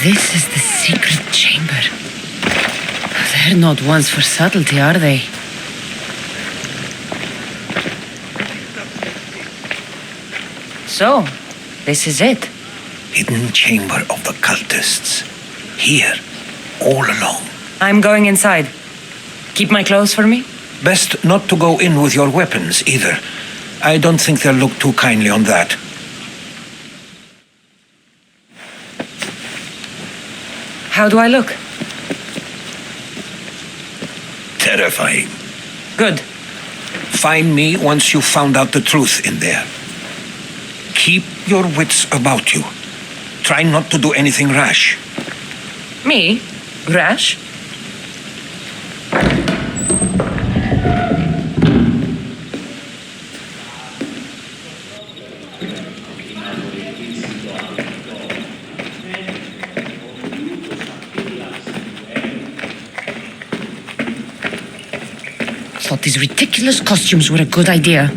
This is the secret chamber. They're not ones for subtlety, are they? So, this is it. Hidden chamber of the cultists. Here, all alone. I'm going inside. Keep my clothes for me? Best not to go in with your weapons, either. I don't think they'll look too kindly on that. How do I look? Terrifying. Good. Find me once you've found out the truth in there. Keep your wits about you. Try not to do anything rash. Me? Rash? Thought these ridiculous costumes were a good idea.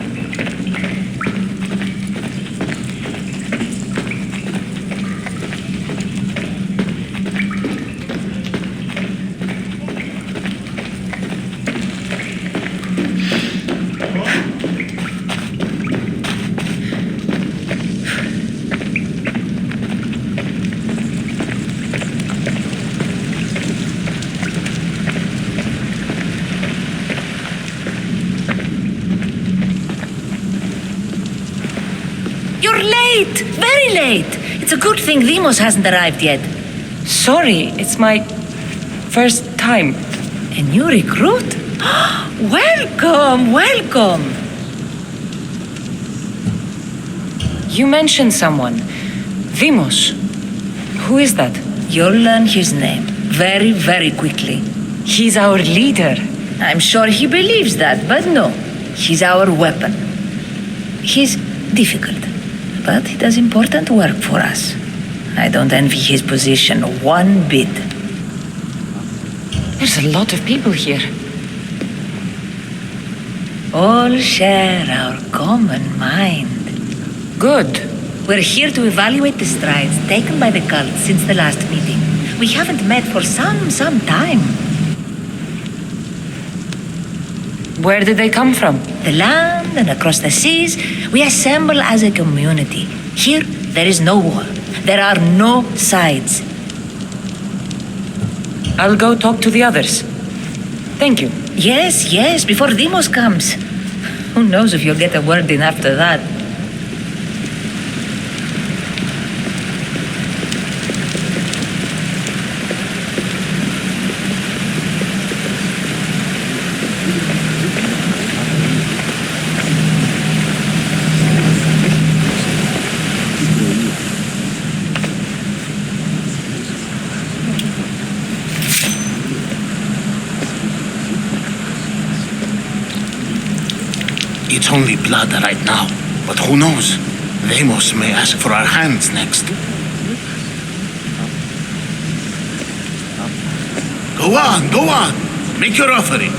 You're late! Very late! It's a good thing Demos hasn't arrived yet. Sorry, it's my first time. A new recruit? Welcome, welcome! You mentioned someone. Demos. Who is that? You'll learn his name very, very quickly. He's our leader. I'm sure he believes that, but no. He's our weapon. He's difficult, but he does important work for us. I don't envy his position one bit. There's a lot of people here. All share our common mind. Good. We're here to evaluate the strides taken by the cult since the last meeting. We haven't met for some time. Where did they come from? The land and across the seas, we assemble as a community. Here, there is no war. There are no sides. I'll go talk to the others. Thank you. Yes, before Demos comes. Who knows if you'll get a word in after that. It's only blood right now, but who knows? Demos may ask for our hands next. Go on! Make your offering.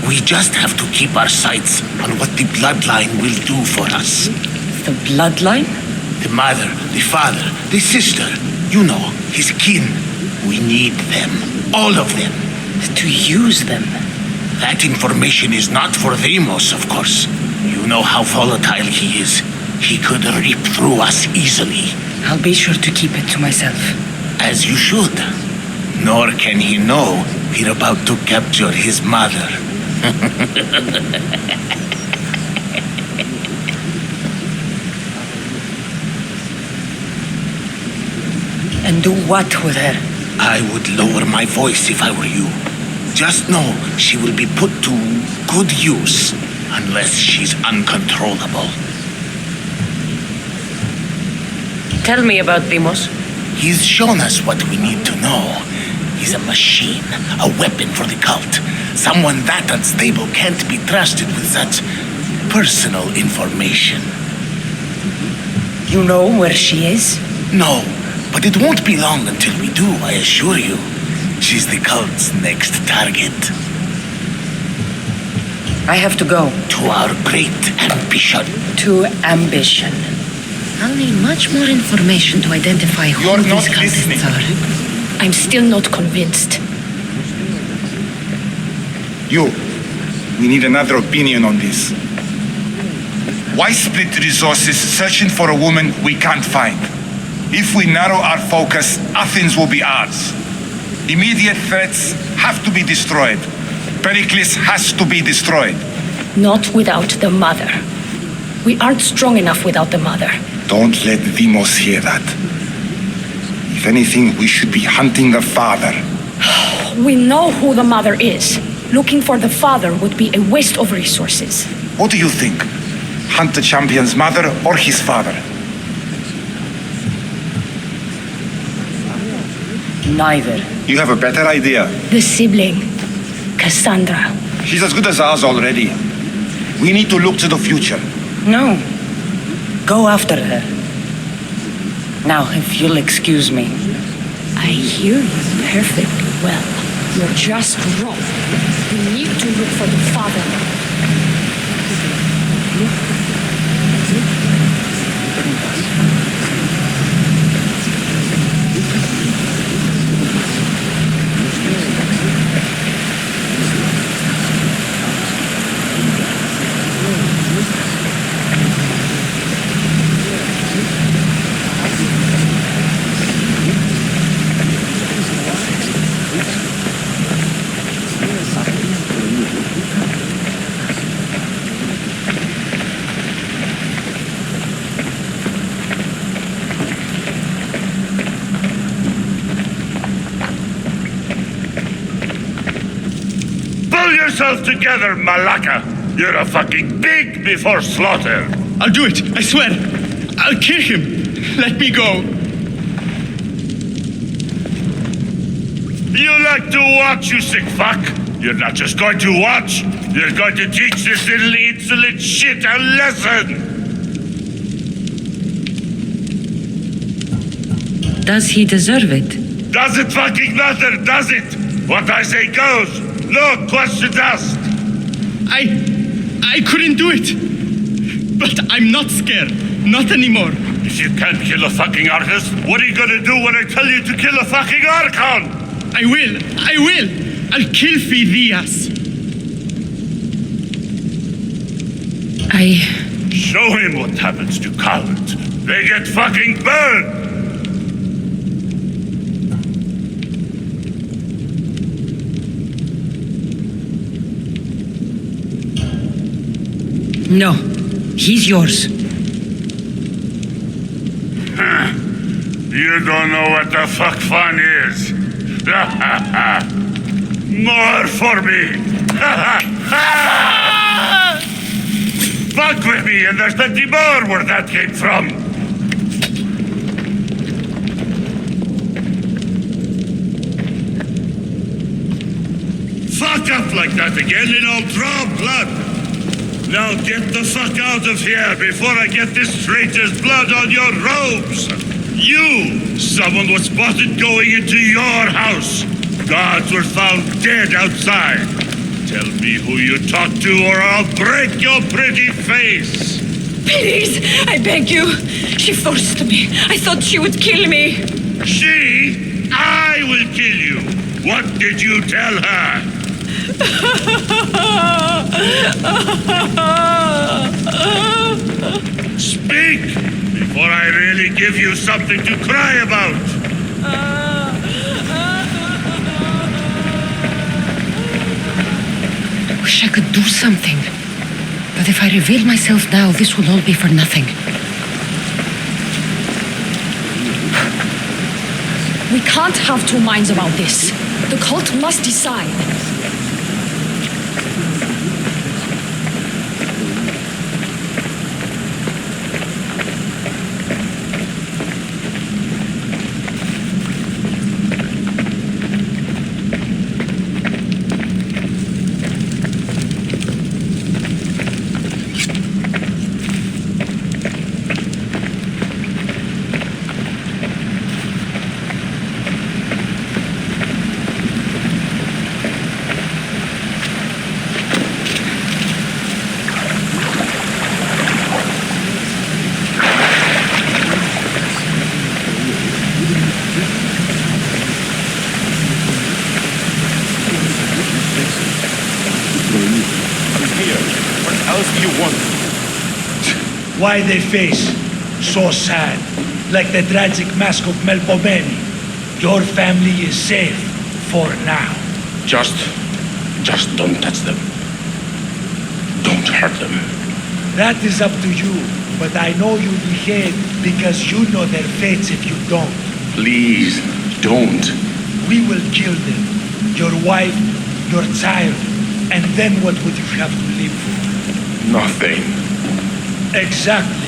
We just have to keep our sights on what the bloodline will do for us. The bloodline? The mother, the father, the sister, you know, his kin. We need them, all of them. To use them. That information is not for Demos, of course. You know how volatile he is. He could rip through us easily. I'll be sure to keep it to myself. As you should. Nor can he know we're about to capture his mother. And do what with her? I would lower my voice if I were you. Just know she will be put to good use unless she's uncontrollable. Tell me about Demos. He's shown us what we need to know. He's a machine, a weapon for the cult. Someone that unstable can't be trusted with such personal information. You know where she is? No, but it won't be long until we do, I assure you. She's the cult's next target. I have to go. To our great ambition. To ambition. I'll need much more information to identify who You're not these cultists listening. are. I'm still not convinced. We need another opinion on this. Why split resources searching for a woman we can't find? If we narrow our focus, Athens will be ours. Immediate threats have to be destroyed. Pericles has to be destroyed. Not without the mother. We aren't strong enough without the mother. Don't let Demos hear that. If anything, we should be hunting the father. We know who the mother is. Looking for the father would be a waste of resources. What do you think? Hunt the champion's mother or his father? Neither. You have a better idea. The sibling, Cassandra. She's as good as ours already. We need to look to the future. No. Go after her. Now, if you'll excuse me. I hear you perfectly well. You're just wrong. We need to look for the father. Pull yourself together, Malaka! You're a fucking pig before slaughter! I'll do it, I swear. I'll kill him. Let me go. You like to watch, you sick fuck! You're not just going to watch, you're going to teach this little insolent shit a lesson! Does he deserve it? Does it fucking matter, does it? What I say goes, no questions asked! I couldn't do it. But I'm not scared. Not anymore. If you can't kill a fucking artist, what are you gonna do when I tell you to kill a fucking Archon? I will. I'll kill Phidias. Show him what happens to cowards. They get fucking burned! No. He's yours. You don't know what the fuck fun is. More for me. Fuck with me and there's plenty more where that came from. Fuck up like that again and I'll draw blood. Now get the fuck out of here before I get this traitor's blood on your robes! You! Someone was spotted going into your house! Guards were found dead outside! Tell me who you talked to or I'll break your pretty face! Please, I beg you. She forced me. I thought she would kill me. She? I will kill you! What did you tell her? Speak! Before I really give you something to cry about! I wish I could do something. But if I reveal myself now, this will all be for nothing. We can't have two minds about this. The cult must decide. What else do you want? Why they face so sad, like the tragic mask of Melpomene. Your family is safe for now. Just don't touch them. Don't hurt them. That is up to you, but I know you behave because you know their fates if you don't. Please, don't. We will kill them. Your wife, your child, and then what would you have to live for? Nothing. Exactly.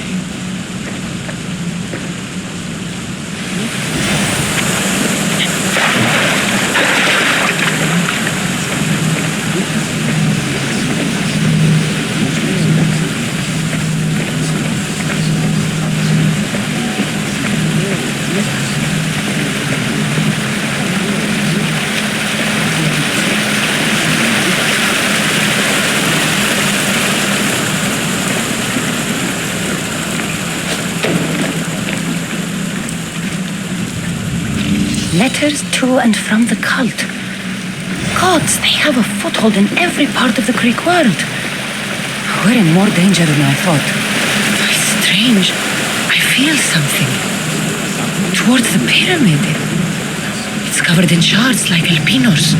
Letters to and from the cult. Gods, they have a foothold in every part of the Greek world. We're in more danger than I thought. Strange. I feel something. Towards the pyramid. It's covered in shards like alpinos.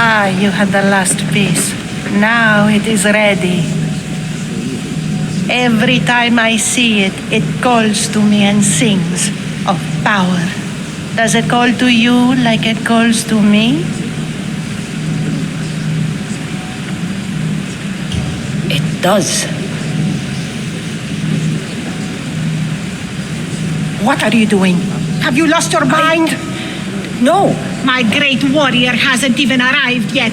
Ah, you had the last piece. Now it is ready. Every time I see it, it calls to me and sings of power. Does it call to you like it calls to me? It does. What are you doing? Have you lost your mind? No. My great warrior hasn't even arrived yet.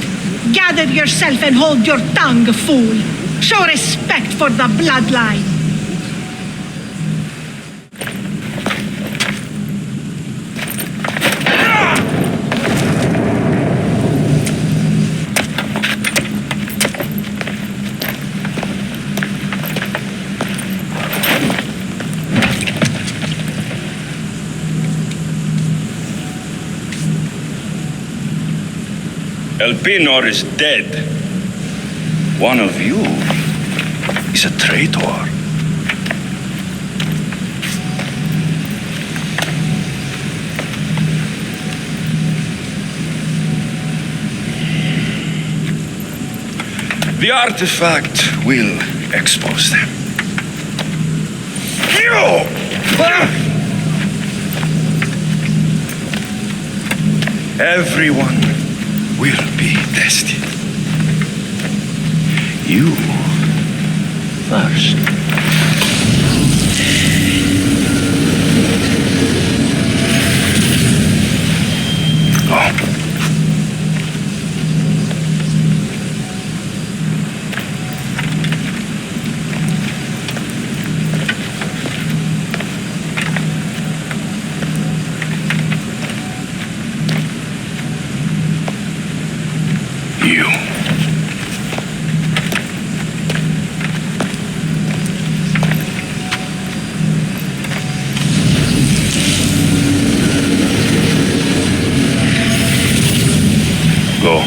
Gather yourself and hold your tongue, fool. Show respect for the bloodline. Elpinor is dead. One of you is a traitor. The artifact will expose them. Everyone will be tested. You first. Go. You. Go.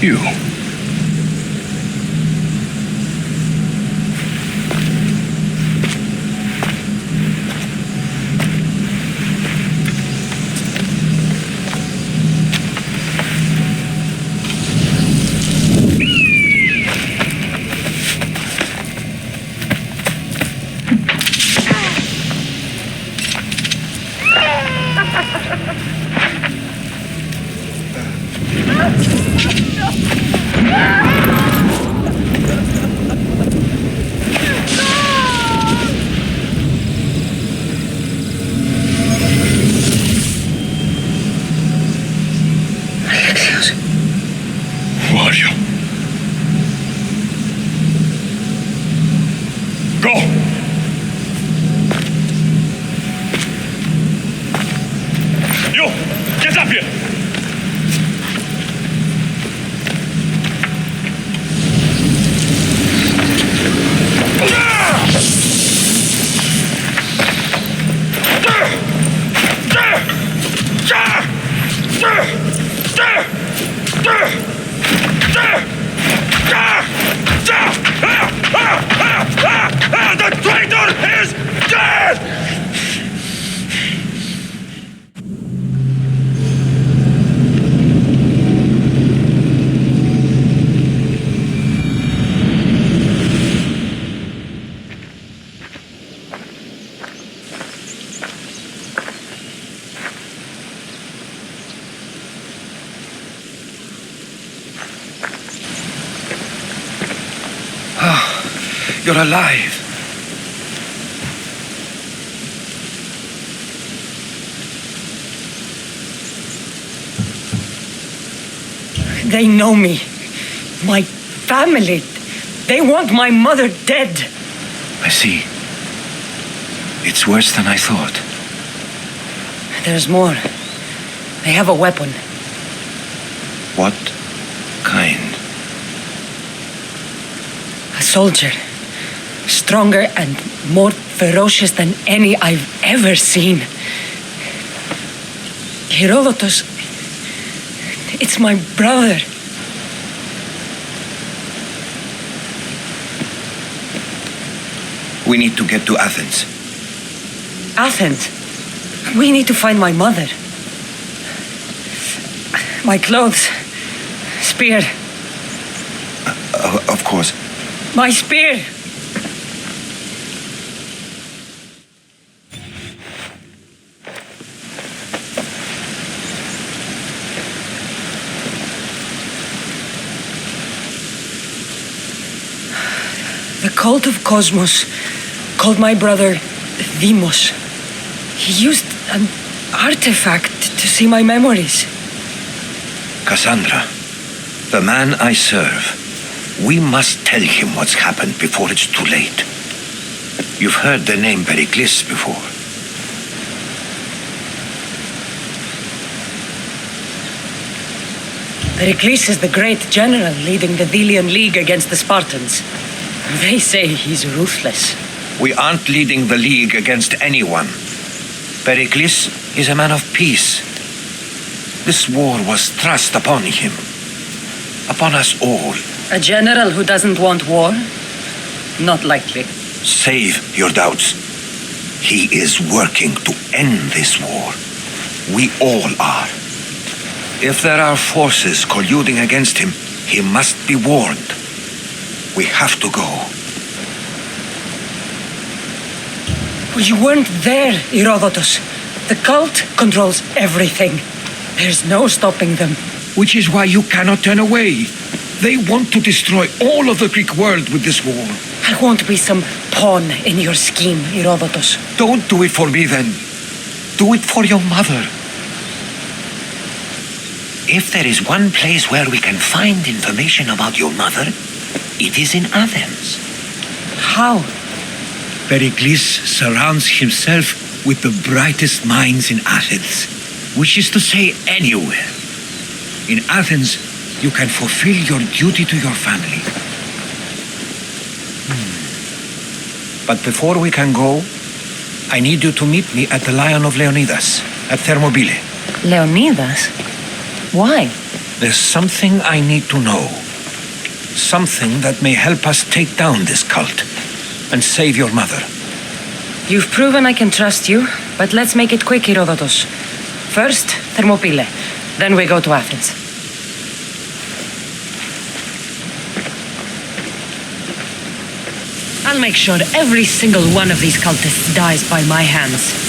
You. You're alive. They know me. My family. They want my mother dead. I see. It's worse than I thought. There's more. They have a weapon. What kind? A soldier. Stronger and more ferocious than any I've ever seen. Herodotus. It's my brother. We need to get to Athens. Athens. We need to find my mother. My clothes. Spear. Of course. My spear! The cult of Cosmos called my brother Deimos. He used an artifact to see my memories. Cassandra, the man I serve. We must tell him what's happened before it's too late. You've heard the name Pericles before. Pericles is the great general leading the Delian League against the Spartans. They say he's ruthless. We aren't leading the League against anyone. Pericles is a man of peace. This war was thrust upon him. Upon us all. A general who doesn't want war? Not likely. Save your doubts. He is working to end this war. We all are. If there are forces colluding against him, he must be warned. We have to go. You weren't there, Herodotus. The cult controls everything. There's no stopping them. Which is why you cannot turn away. They want to destroy all of the Greek world with this war. I won't be some pawn in your scheme, Herodotus. Don't do it for me then. Do it for your mother. If there is one place where we can find information about your mother, it is in Athens. How? Pericles surrounds himself with the brightest minds in Athens, which is to say anywhere. In Athens, you can fulfill your duty to your family. But before we can go, I need you to meet me at the Lion of Leonidas, at Thermopylae. Leonidas? Why? There's something I need to know. Something that may help us take down this cult and save your mother. You've proven I can trust you, but let's make it quick, Herodotus. First, Thermopylae. Then we go to Athens. I'll make sure every single one of these cultists dies by my hands.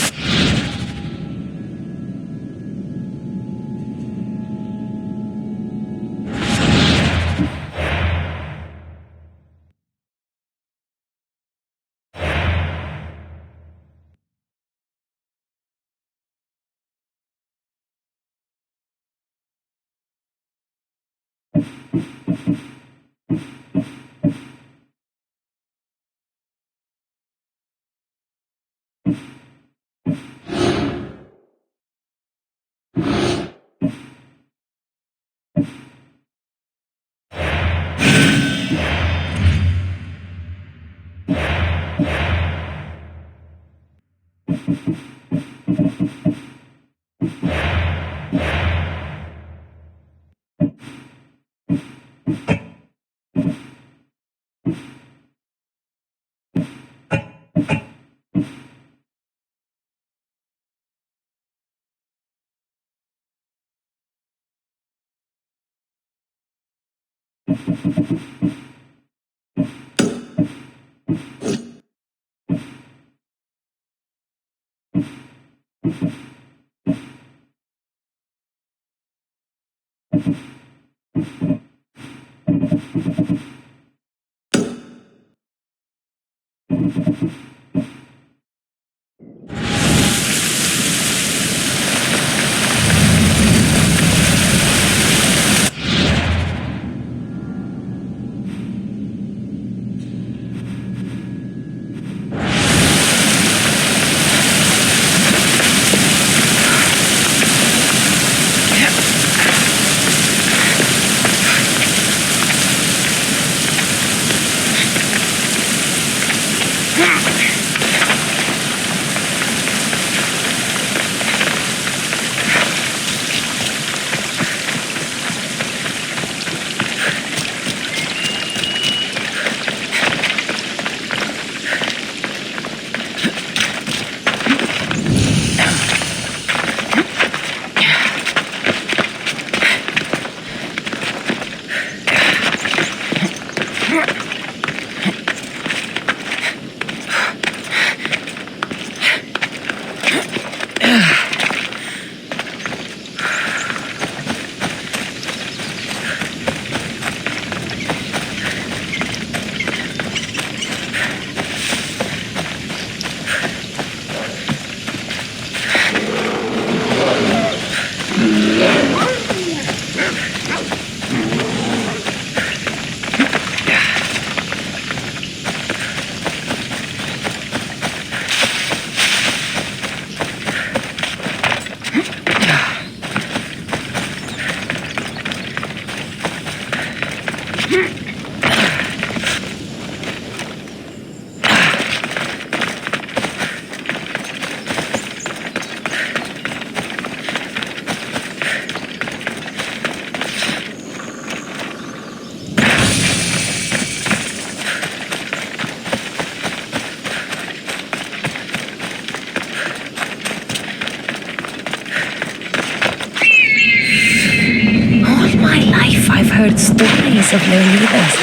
Heard stories of Leonidas.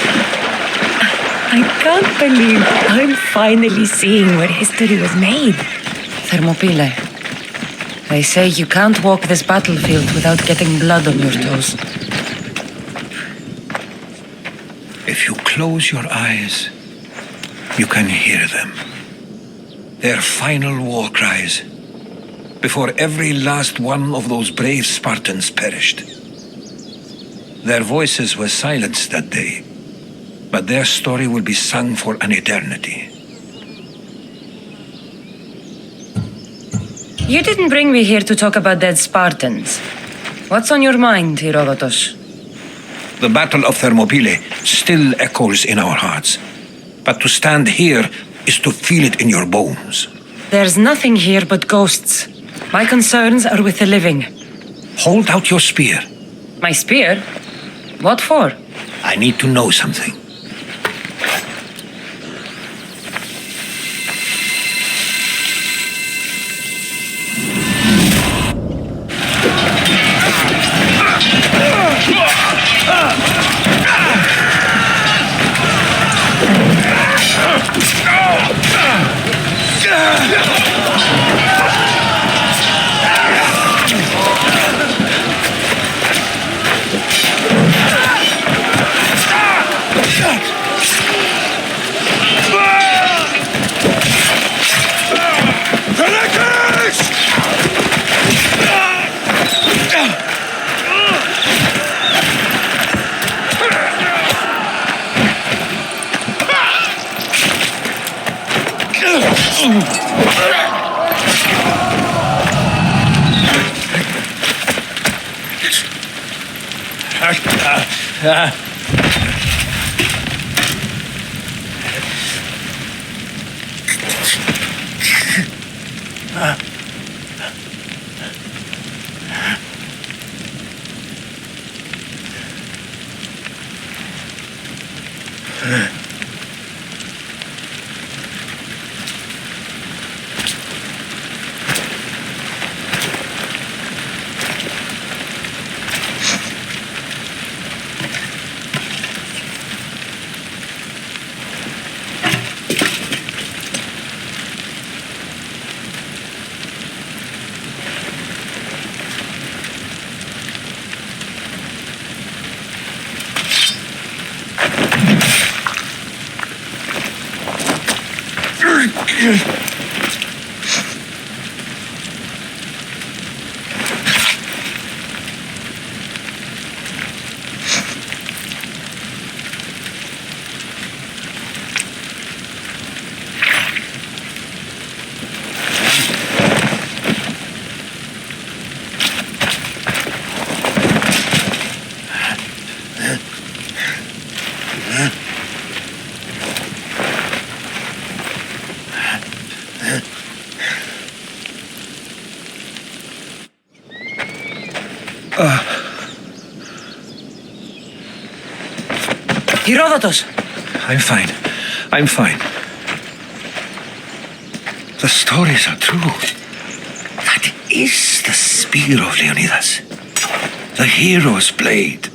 I can't believe I'm finally seeing where history was made. Thermopylae. They say you can't walk this battlefield without getting blood on your toes. If you close your eyes, you can hear them. Their final war cries, before every last one of those brave Spartans perished. Their voices were silenced that day, but their story will be sung for an eternity. You didn't bring me here to talk about dead Spartans. What's on your mind, Herodotus? The Battle of Thermopylae still echoes in our hearts, but to stand here is to feel it in your bones. There's nothing here but ghosts. My concerns are with the living. Hold out your spear. My spear? What for? I need to know something. Herodotus! I'm fine. I'm fine. The stories are true. That is the spear of Leonidas. The hero's blade.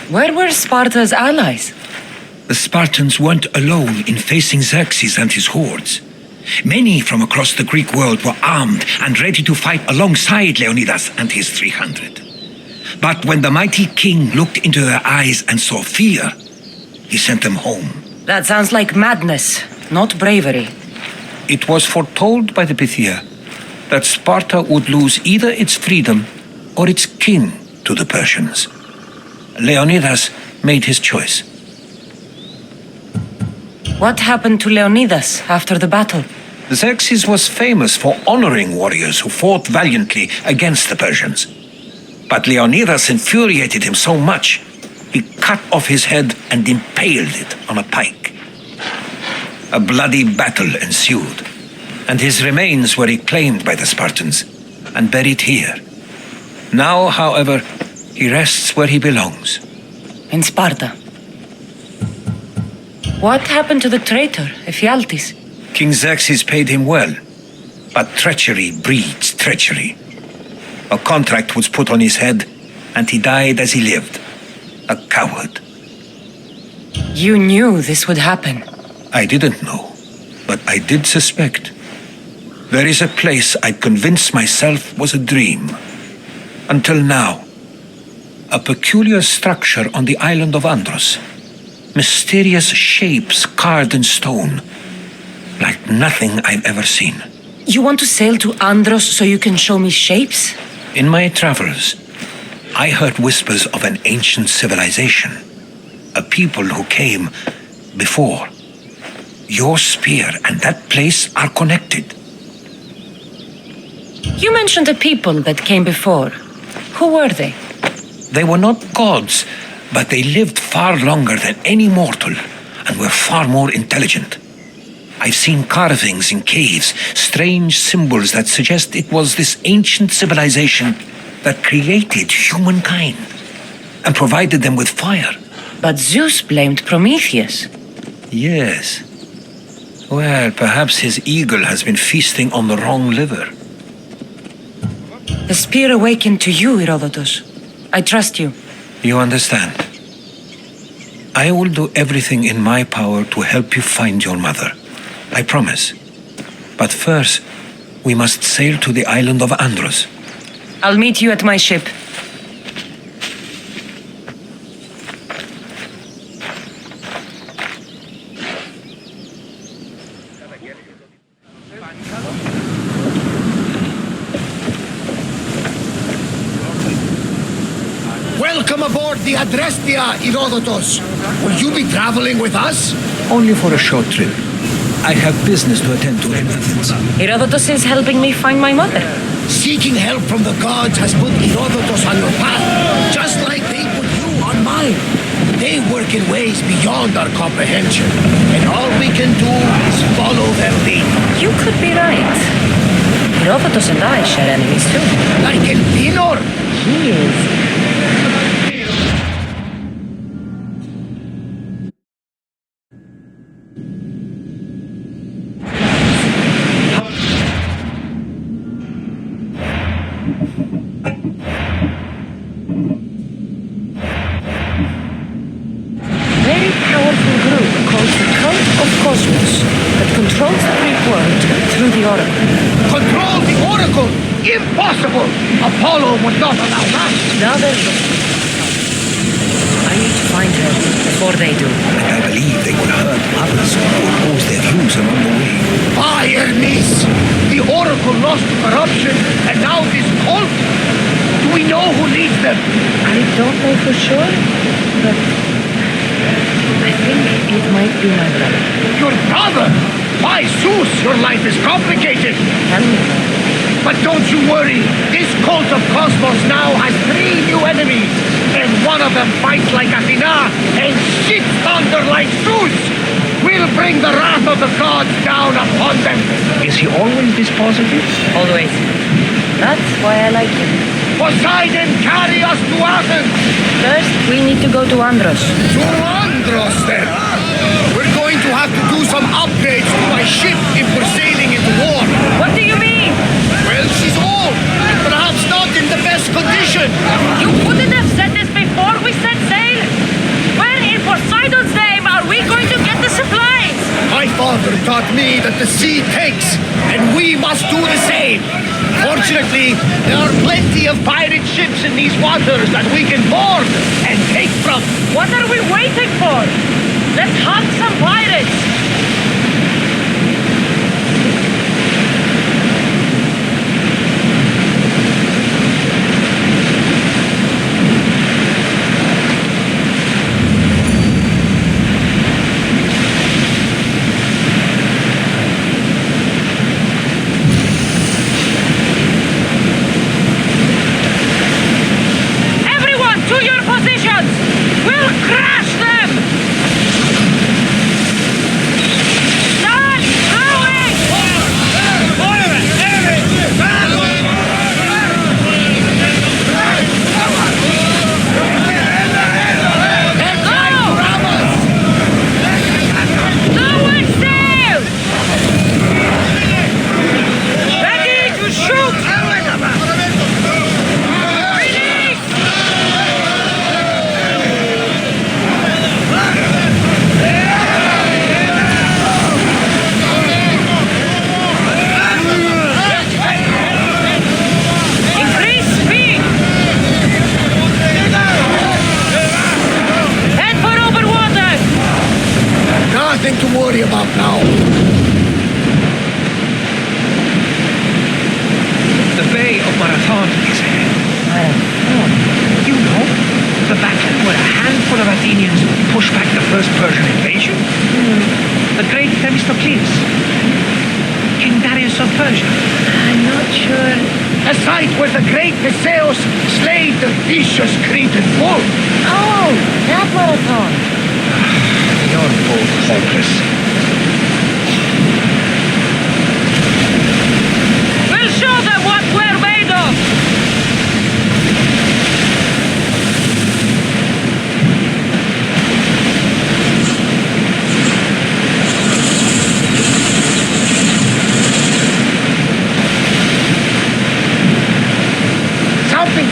Where were Sparta's allies? The Spartans weren't alone in facing Xerxes and his hordes. Many from across the Greek world were armed and ready to fight alongside Leonidas and his 300. But when the mighty king looked into their eyes and saw fear, he sent them home. That sounds like madness, not bravery. It was foretold by the Pythia that Sparta would lose either its freedom or its king to the Persians. Leonidas made his choice. What happened to Leonidas after the battle? Xerxes was famous for honoring warriors who fought valiantly against the Persians. But Leonidas infuriated him so much, he cut off his head and impaled it on a pike. A bloody battle ensued, and his remains were reclaimed by the Spartans and buried here. Now, however, he rests where he belongs. In Sparta. What happened to the traitor, Ephialtes? King Xerxes paid him well, but treachery breeds treachery. A contract was put on his head, and he died as he lived. A coward. You knew this would happen. I didn't know, but I did suspect. There is a place I'd convinced myself was a dream. Until now. A peculiar structure on the island of Andros. Mysterious shapes carved in stone. Like nothing I've ever seen. You want to sail to Andros so you can show me shapes? In my travels, I heard whispers of an ancient civilization. A people who came before. Your spear and that place are connected. You mentioned a people that came before. Who were they? They were not gods, but they lived far longer than any mortal and were far more intelligent. I've seen carvings in caves, strange symbols that suggest it was this ancient civilization that created humankind and provided them with fire. But Zeus blamed Prometheus. Yes. Well, perhaps his eagle has been feasting on the wrong liver. The spear awakened to you, Herodotus. I trust you. You understand. I will do everything in my power to help you find your mother. I promise. But first, we must sail to the island of Andros. I'll meet you at my ship. Welcome aboard the Adrestia, Herodotus. Will you be traveling with us? Only for a short trip. I have business to attend to in Athens. Herodotus is helping me find my mother. Seeking help from the gods has put Herodotus on your path, just like they put you on mine. They work in ways beyond our comprehension, and all we can do is follow their lead. You could be right. Herodotus and I share enemies too. Like Elpinor. He is. Very powerful group called the Cult of Cosmos that controls the Greek world through the Oracle. Control the Oracle? Impossible! Apollo would not allow that. Now there's I need to find her before they do. And I believe they will hurt others who oppose their views along the way. Fire, niece! The Oracle lost to corruption, and now this cult? Do we know who leads them? I don't know for sure, but I think it might be my brother. Your brother? Why, Zeus, your life is complicated. Tell me more. But don't you worry. This cult of Cosmos now has 3 new enemies. And one of them fights like Athena and shits thunder like Zeus. We'll bring the wrath of the gods down upon them. Is he always this positive? Always. That's why I like him. Poseidon, carry us to Athens. First, we need to go to Andros. To Andros, then. We're going to have to do some upgrades to my ship if we're sailing into war. What do you mean? Well, she's old, and perhaps not in the best condition. You couldn't have said this before we set sail. Where in Poseidon's name are we going to get the supplies? My father taught me that the sea takes, and we must do the same. Fortunately, there are plenty of pirate ships in these waters that we can board and take from. What are we waiting for? Let's hunt some pirates.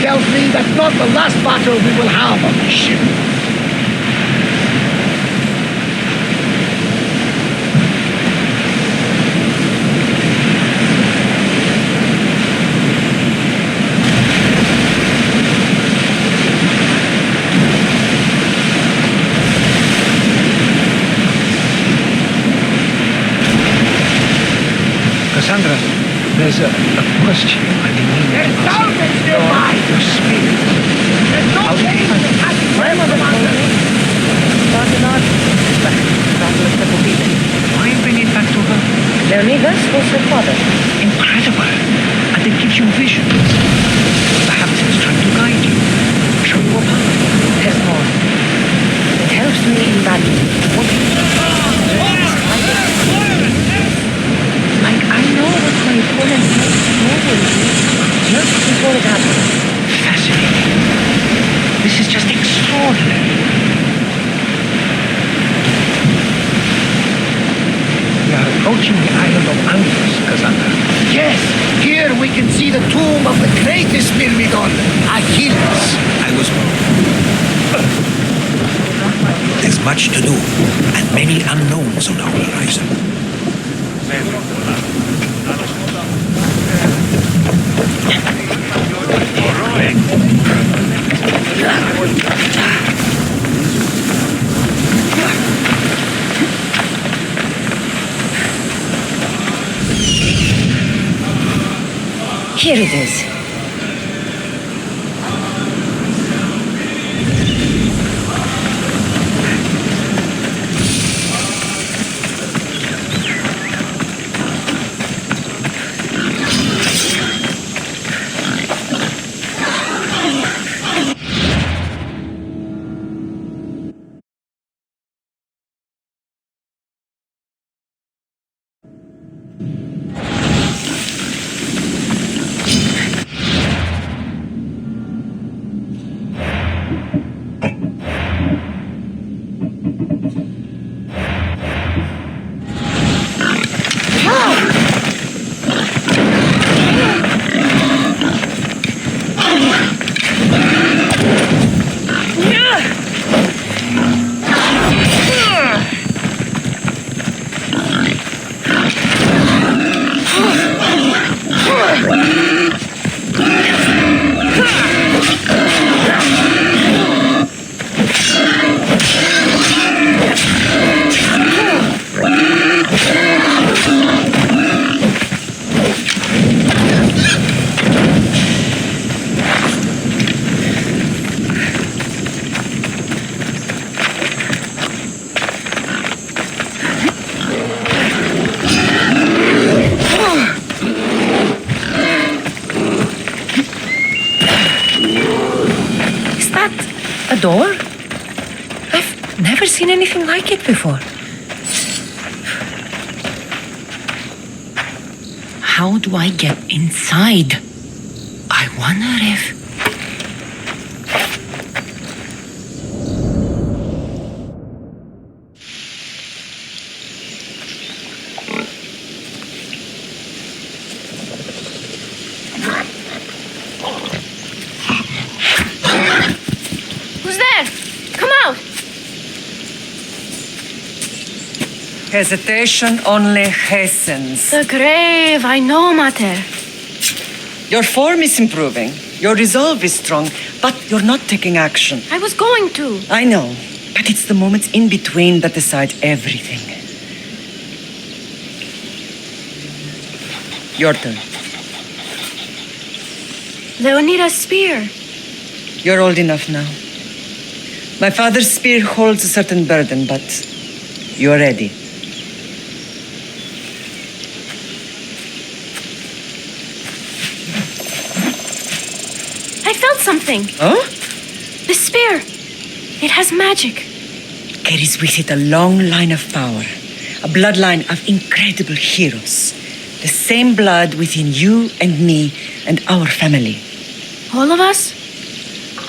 Tells me that's not the last battle we will have on this ship. Cassandra, there's a question I've been meaning to ask. Thousands nearby! Your spirit. How did you find it? My mother told me. Started out back from the Stepopide. Why bring it back to her? Leonidas was her father. Incredible. And it gives you visions. Perhaps it's trying to guide you. Show you a path. There's more. It helps me in battle. Like I know what my opponent needs to do just before it happens. Fascinating. This is just extraordinary. We are approaching the island of Andros, Cassandra. Yes, here we can see the tomb of the greatest Myrmidon, Achilles. I was wrong. There's much to do, and many unknowns on our horizon. Here it is. A door? I've never seen anything like it before. How do I get inside? I wonder if... Hesitation only hastens. The grave, I know, Mater. Your form is improving. Your resolve is strong, but you're not taking action. I was going to. I know, but it's the moments in between that decide everything. Your turn. They'll need a spear. You're old enough now. My father's spear holds a certain burden, but you're ready. I felt something. Huh? The spear. It has magic. Carries with it a long line of power. A bloodline of incredible heroes. The same blood within you and me and our family. All of us?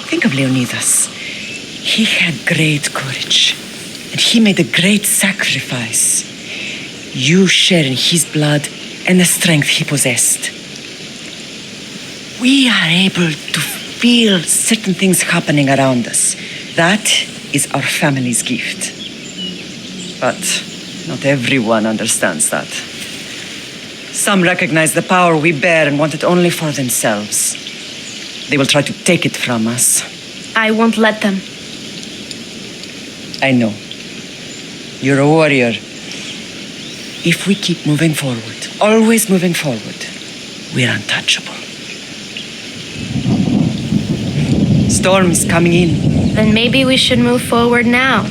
Think of Leonidas. He had great courage. And he made a great sacrifice. You share in his blood and the strength he possessed. We are able to feel certain things happening around us. That is our family's gift. But not everyone understands that. Some recognize the power we bear and want it only for themselves. They will try to take it from us. I won't let them. I know. You're a warrior. If we keep moving forward, always moving forward, we're untouchable. Storm is coming in. Then maybe we should move forward now.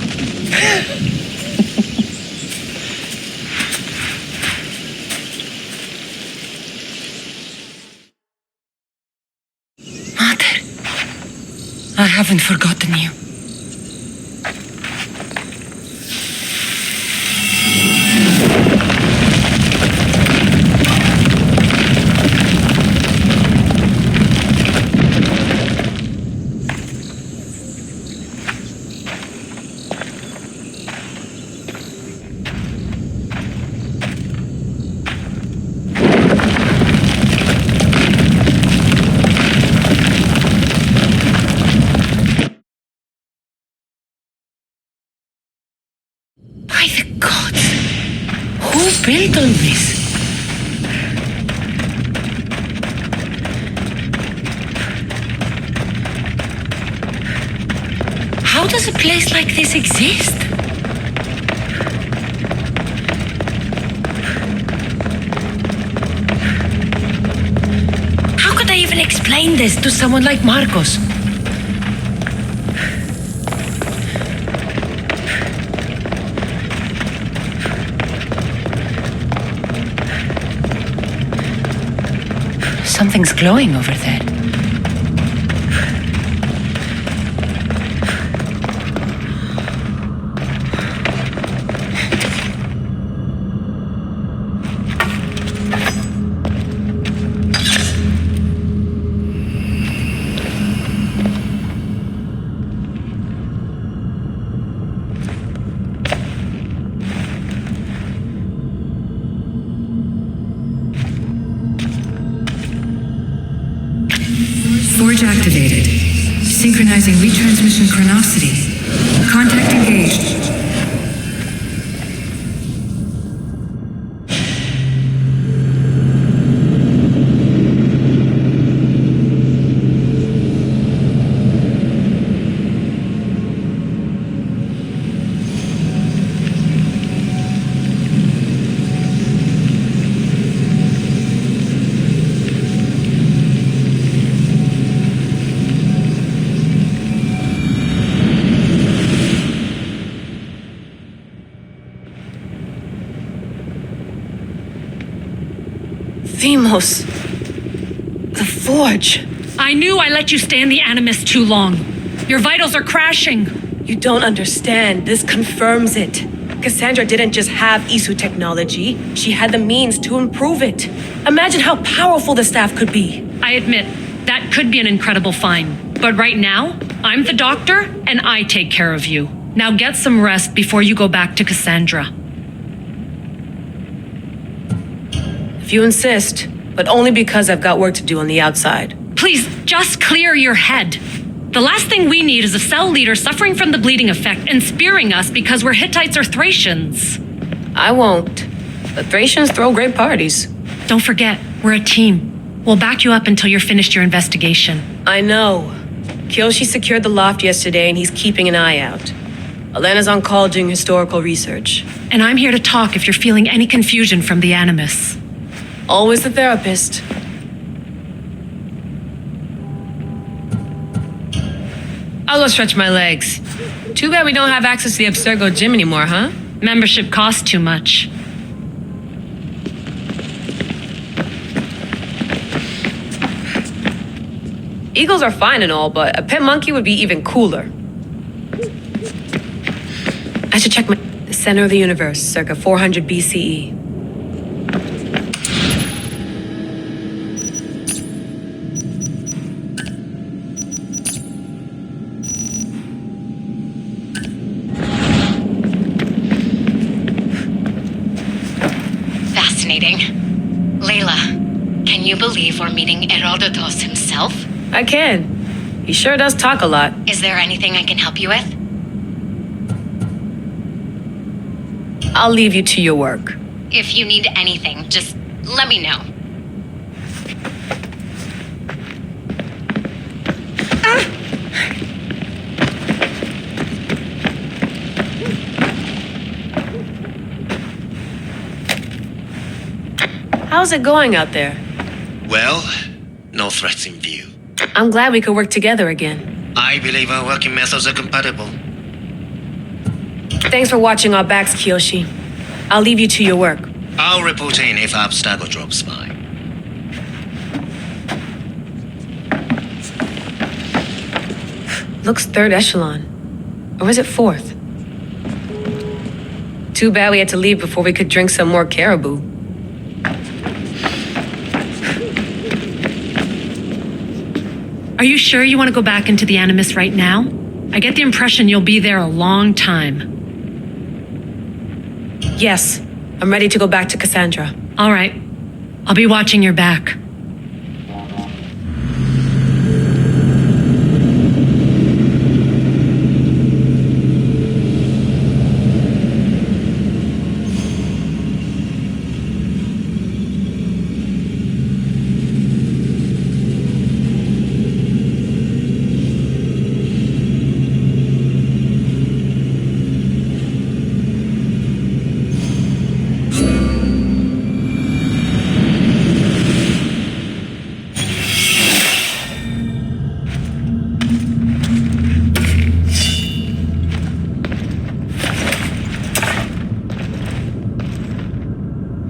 Mother, I haven't forgotten you. By the gods! Who built all this? How does a place like this exist? explain this to someone like Marcos? Something's glowing over there. Forge activated. Synchronizing retransmission chronicity. Contact engaged. Themos. The Forge. I knew I let you stay in the Animus too long. Your vitals are crashing. You don't understand. This confirms it. Cassandra didn't just have Isu technology. She had the means to improve it. Imagine how powerful the staff could be. I admit, that could be an incredible find. But right now, I'm the doctor, and I take care of you. Now get some rest before you go back to Cassandra. If you insist, but only because I've got work to do on the outside. Please, just clear your head. The last thing we need is a cell leader suffering from the bleeding effect and spearing us because we're Hittites or Thracians. I won't. The Thracians throw great parties. Don't forget, we're a team. We'll back you up until you're finished your investigation. I know. Kyoshi secured the loft yesterday and he's keeping an eye out. Elena's on call doing historical research. And I'm here to talk if you're feeling any confusion from the Animus. Always the therapist. I'll go stretch my legs. Too bad we don't have access to the Abstergo gym anymore, huh? Membership costs too much. Eagles are fine and all, but a pet monkey would be even cooler. I should check the center of the universe, circa 400 BCE. Layla, can you believe we're meeting Herodotus himself? I can. He sure does talk a lot. Is there anything I can help you with? I'll leave you to your work. If you need anything, just let me know. How's it going out there? Well, no threats in view. I'm glad we could work together again. I believe our working methods are compatible. Thanks for watching our backs, Kyoshi. I'll leave you to your work. I'll report in if Abstergo drops by. Looks third echelon. Or was it fourth? Too bad we had to leave before we could drink some more caribou. Are you sure you want to go back into the Animus right now? I get the impression you'll be there a long time. Yes, I'm ready to go back to Cassandra. All right. I'll be watching your back.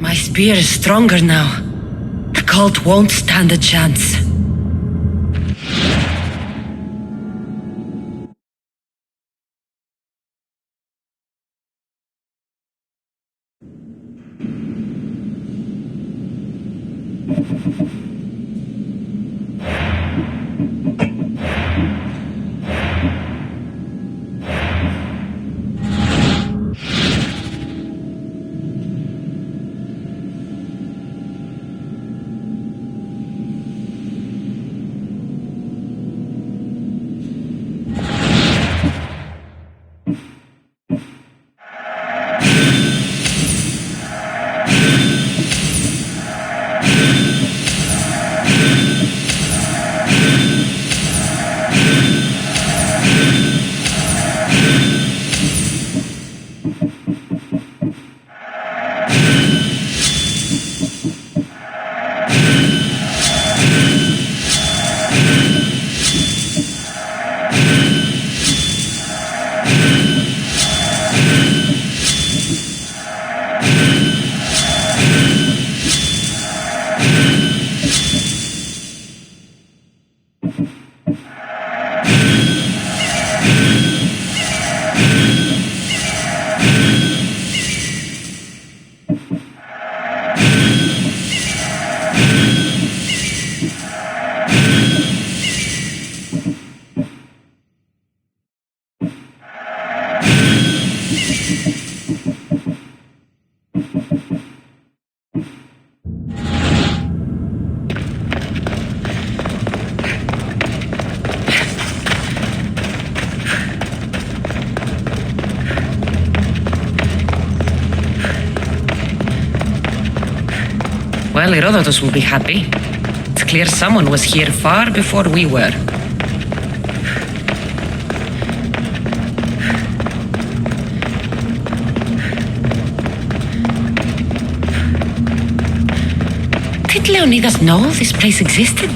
My spear is stronger now. The cult won't stand a chance. Well, Herodotus will be happy. It's clear someone was here far before we were. Did Leonidas know this place existed?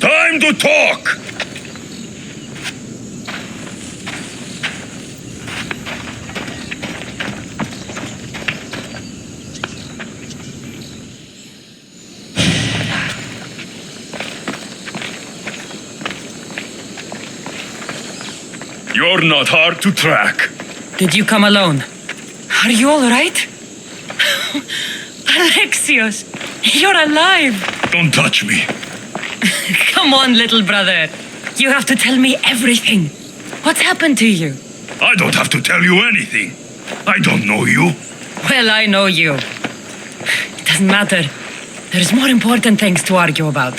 Time to talk! You're not hard to track. Did you come alone? Are you all right? Alexios, you're alive! Don't touch me. Come on, little brother. You have to tell me everything. What's happened to you? I don't have to tell you anything. I don't know you. Well, I know you. It doesn't matter. There's more important things to argue about.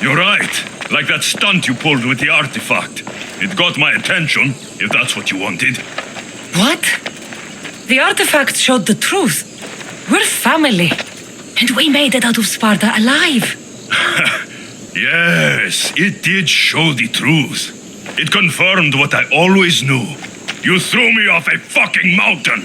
You're right. Like that stunt you pulled with the artifact. It got my attention, if that's what you wanted. What? The artifact showed the truth. We're family. And we made it out of Sparta alive. Yes, it did show the truth. It confirmed what I always knew. You threw me off a fucking mountain.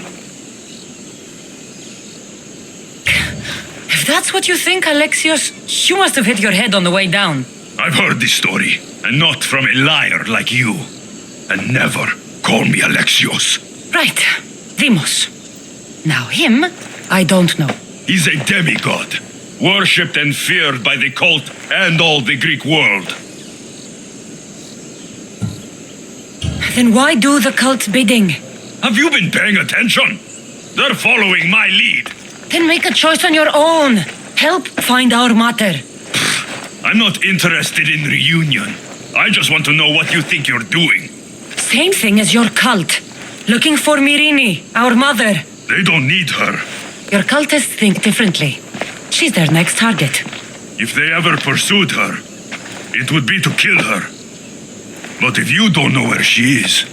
If that's what you think, Alexios, you must have hit your head on the way down. I've heard this story, and not from a liar like you. And never call me Alexios. Right, Demos. Now him, I don't know. He's a demigod, worshipped and feared by the cult and all the Greek world. Then why do the cult's bidding? Have you been paying attention? They're following my lead. Then make a choice on your own. Help find our mater. I'm not interested in reunion. I just want to know what you think you're doing. Same thing as your cult. Looking for Myrine, our mother. They don't need her. Your cultists think differently. She's their next target. If they ever pursued her, it would be to kill her. But if you don't know where she is,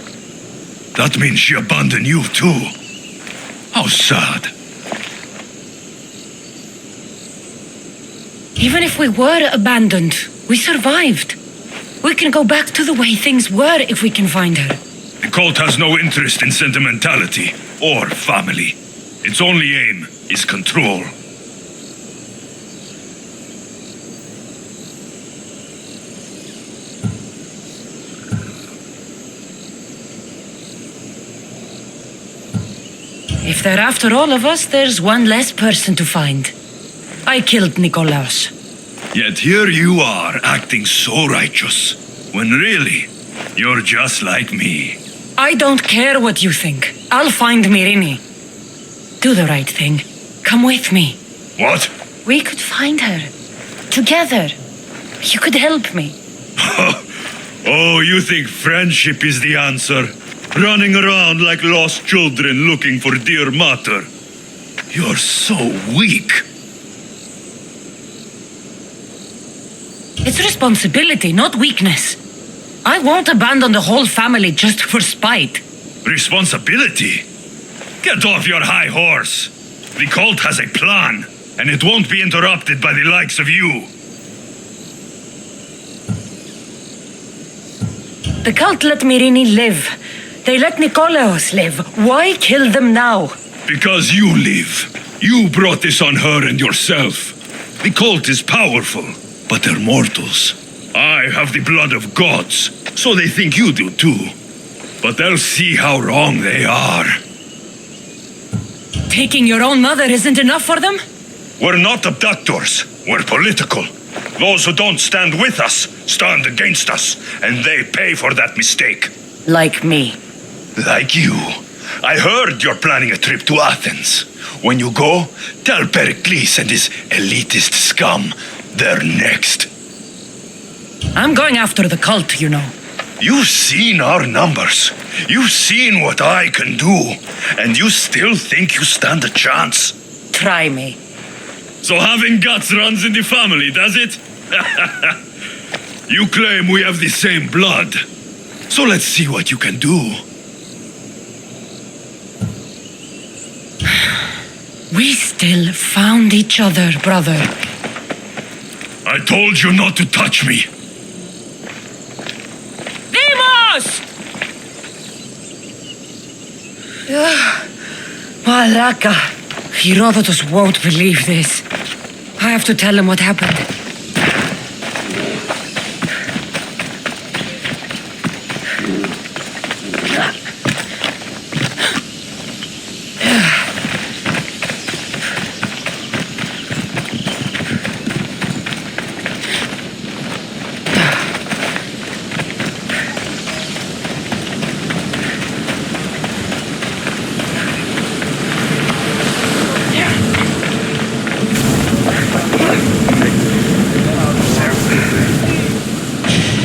that means she abandoned you too. How sad. Even if we were abandoned, we survived. We can go back to the way things were if we can find her. The cult has no interest in sentimentality or family. Its only aim is control. If they're after all of us, there's one less person to find. I killed Nikolaos. Yet here you are, acting so righteous, when really, you're just like me. I don't care what you think. I'll find Mirini. Do the right thing. Come with me. What? We could find her. Together. You could help me. Oh, you think friendship is the answer? Running around like lost children looking for dear mater. You're so weak. It's responsibility, not weakness. I won't abandon the whole family just for spite. Responsibility? Get off your high horse. The cult has a plan, and it won't be interrupted by the likes of you. The cult let Mirini live. They let Nikolaos live. Why kill them now? Because you live. You brought this on her and yourself. The cult is powerful, but they're mortals. I have the blood of gods, so they think you do too. But they'll see how wrong they are. Taking your own mother isn't enough for them? We're not abductors. We're political. Those who don't stand with us stand against us, and they pay for that mistake. Like me. Like you. I heard you're planning a trip to Athens. When you go, tell Pericles and his elitist scum they're next. I'm going after the cult, you know. You've seen our numbers. You've seen what I can do. And you still think you stand a chance? Try me. So having guts runs in the family, does it? You claim we have the same blood. So let's see what you can do. We still found each other, brother. I told you not to touch me. Demos! Malaka. Herodotus won't believe this. I have to tell him what happened.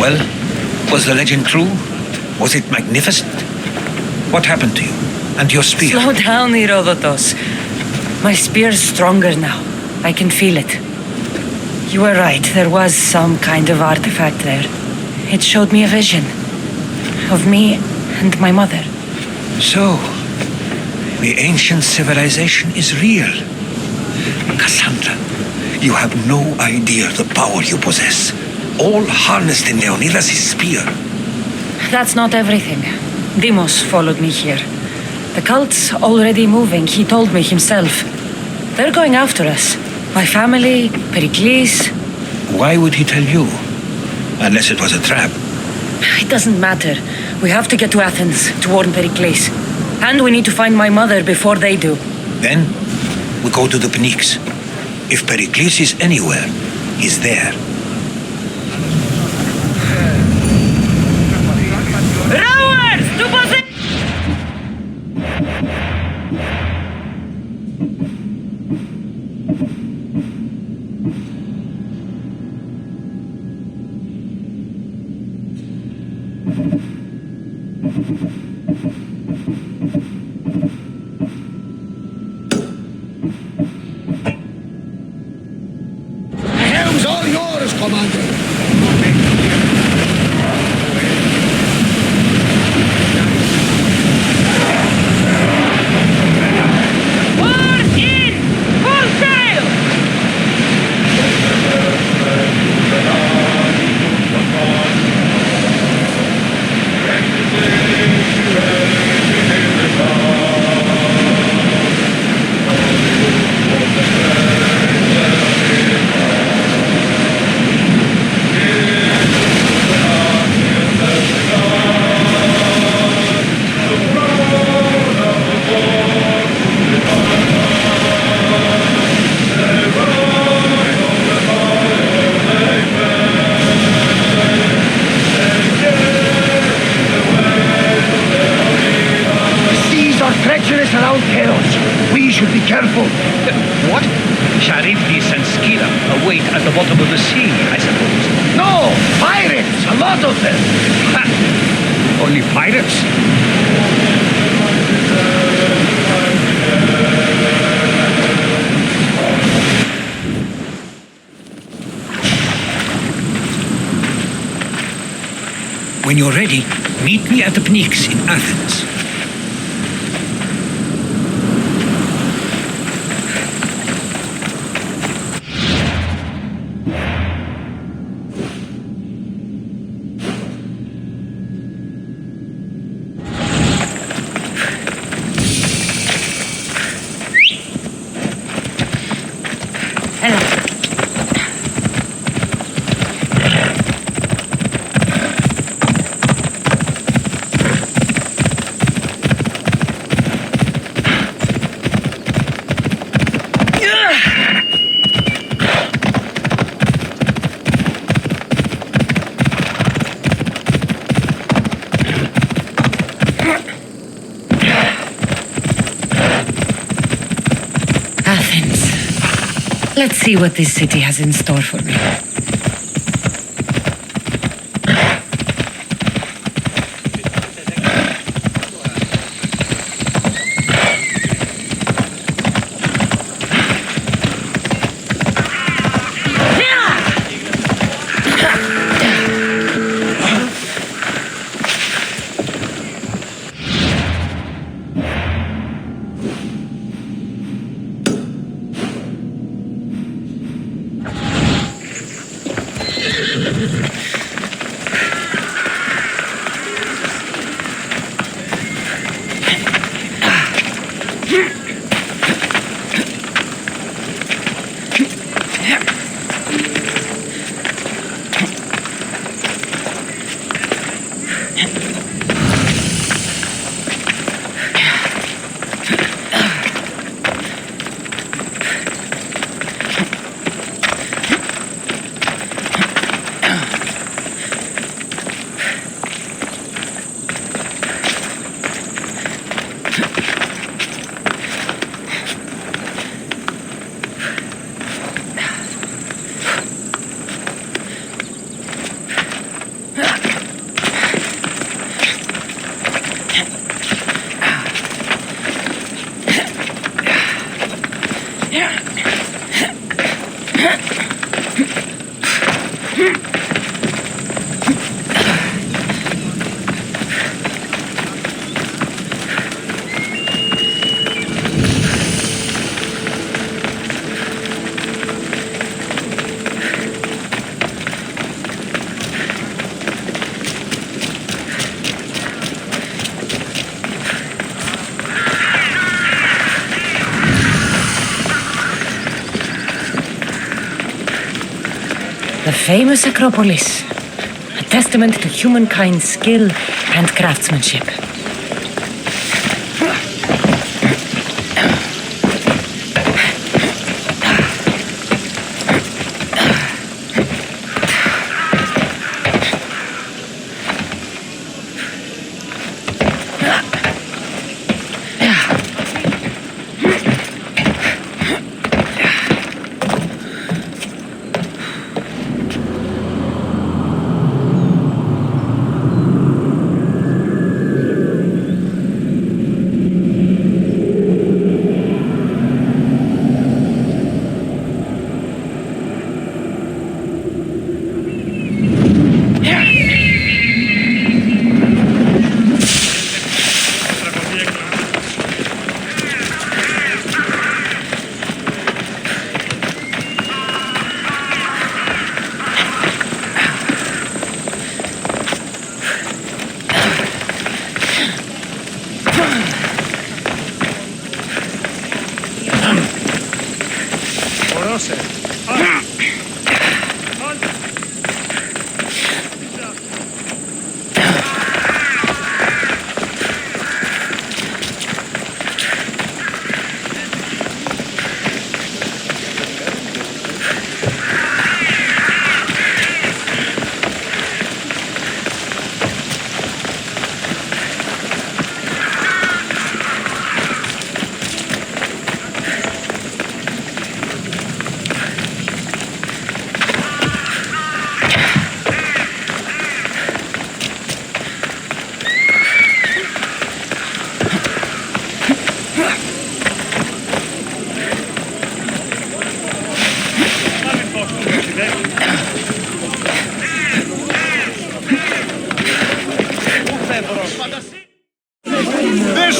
Well, was the legend true? Was it magnificent? What happened to you? And your spear? Slow down, Herodotus. My spear's stronger now. I can feel it. You were right. There was some kind of artifact there. It showed me a vision. Of me and my mother. So, the ancient civilization is real. Cassandra, you have no idea the power you possess. All harnessed in Leonidas' spear. That's not everything. Demos followed me here. The cult's already moving, he told me himself. They're going after us. My family, Pericles. Why would he tell you? Unless it was a trap. It doesn't matter. We have to get to Athens to warn Pericles. And we need to find my mother before they do. Then, we go to the Pnyx. If Pericles is anywhere, he's there. Rowers! To position! Helm's all yours, Commander. treacherous around Keros. We should be careful. What? Charybdis and Scylla await at the bottom of the sea, I suppose. No! Pirates! A lot of them! Ha! Only pirates? When you're ready, meet me at the Pnyx in Athens. Let's see what this city has in store for me. The famous Acropolis, a testament to humankind's skill and craftsmanship.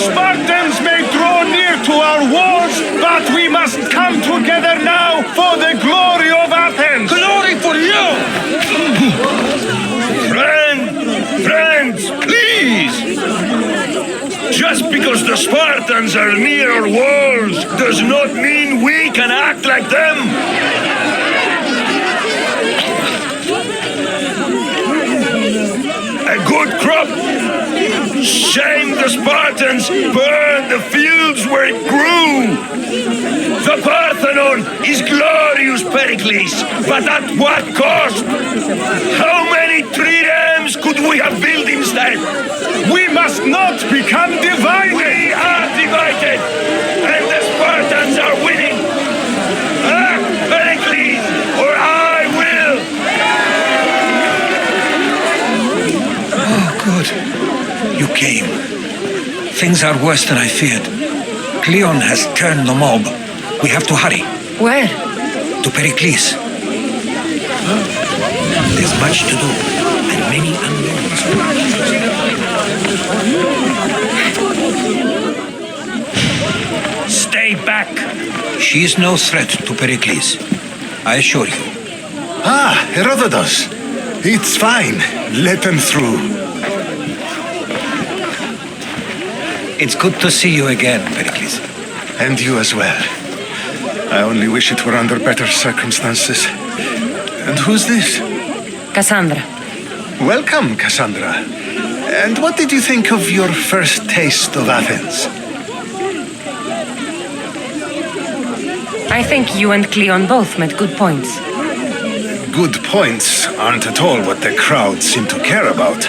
Spartans may draw near to our walls, but we must come together now for the glory of Athens! Glory for you! Friends, please! Just because the Spartans are near our walls does not mean we can act like them! A good crop! Shame the Spartans burned the fields where it grew! The Parthenon is glorious, Pericles, but at what cost? How many triremes could we have built instead? We must not become divided! We are divided! And the Spartans are winning! Act, Pericles, or I will! Oh, good. You came. Things are worse than I feared. Cleon has turned the mob. We have to hurry. Where? To Pericles. There's much to do, and many unknowns. Stay back. She is no threat to Pericles. I assure you. Ah, Herodotus. It's fine. Let them through. It's good to see you again, Pericles. And you as well. I only wish it were under better circumstances. And who's this? Cassandra. Welcome, Cassandra. And what did you think of your first taste of Athens? I think you and Cleon both made good points. Good points aren't at all what the crowd seem to care about.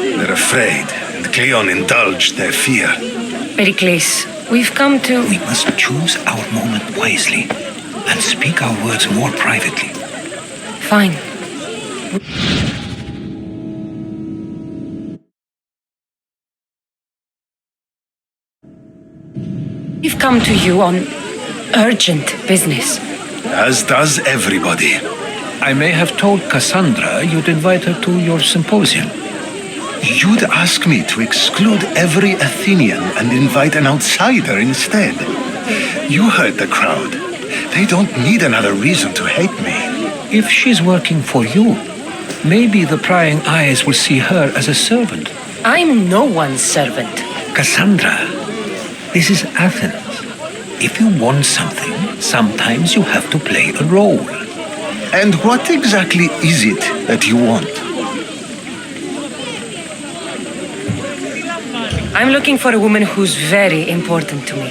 They're afraid, and Cleon indulged their fear. Pericles, we've come to... We must choose our moment wisely and speak our words more privately. Fine. We've come to you on urgent business. As does everybody. I may have told Cassandra you'd invite her to your symposium. You'd ask me to exclude every Athenian and invite an outsider instead. You heard the crowd. They don't need another reason to hate me. If she's working for you, maybe the prying eyes will see her as a servant. I'm no one's servant. Cassandra, this is Athens. If you want something, sometimes you have to play a role. And what exactly is it that you want? I'm looking for a woman who's very important to me.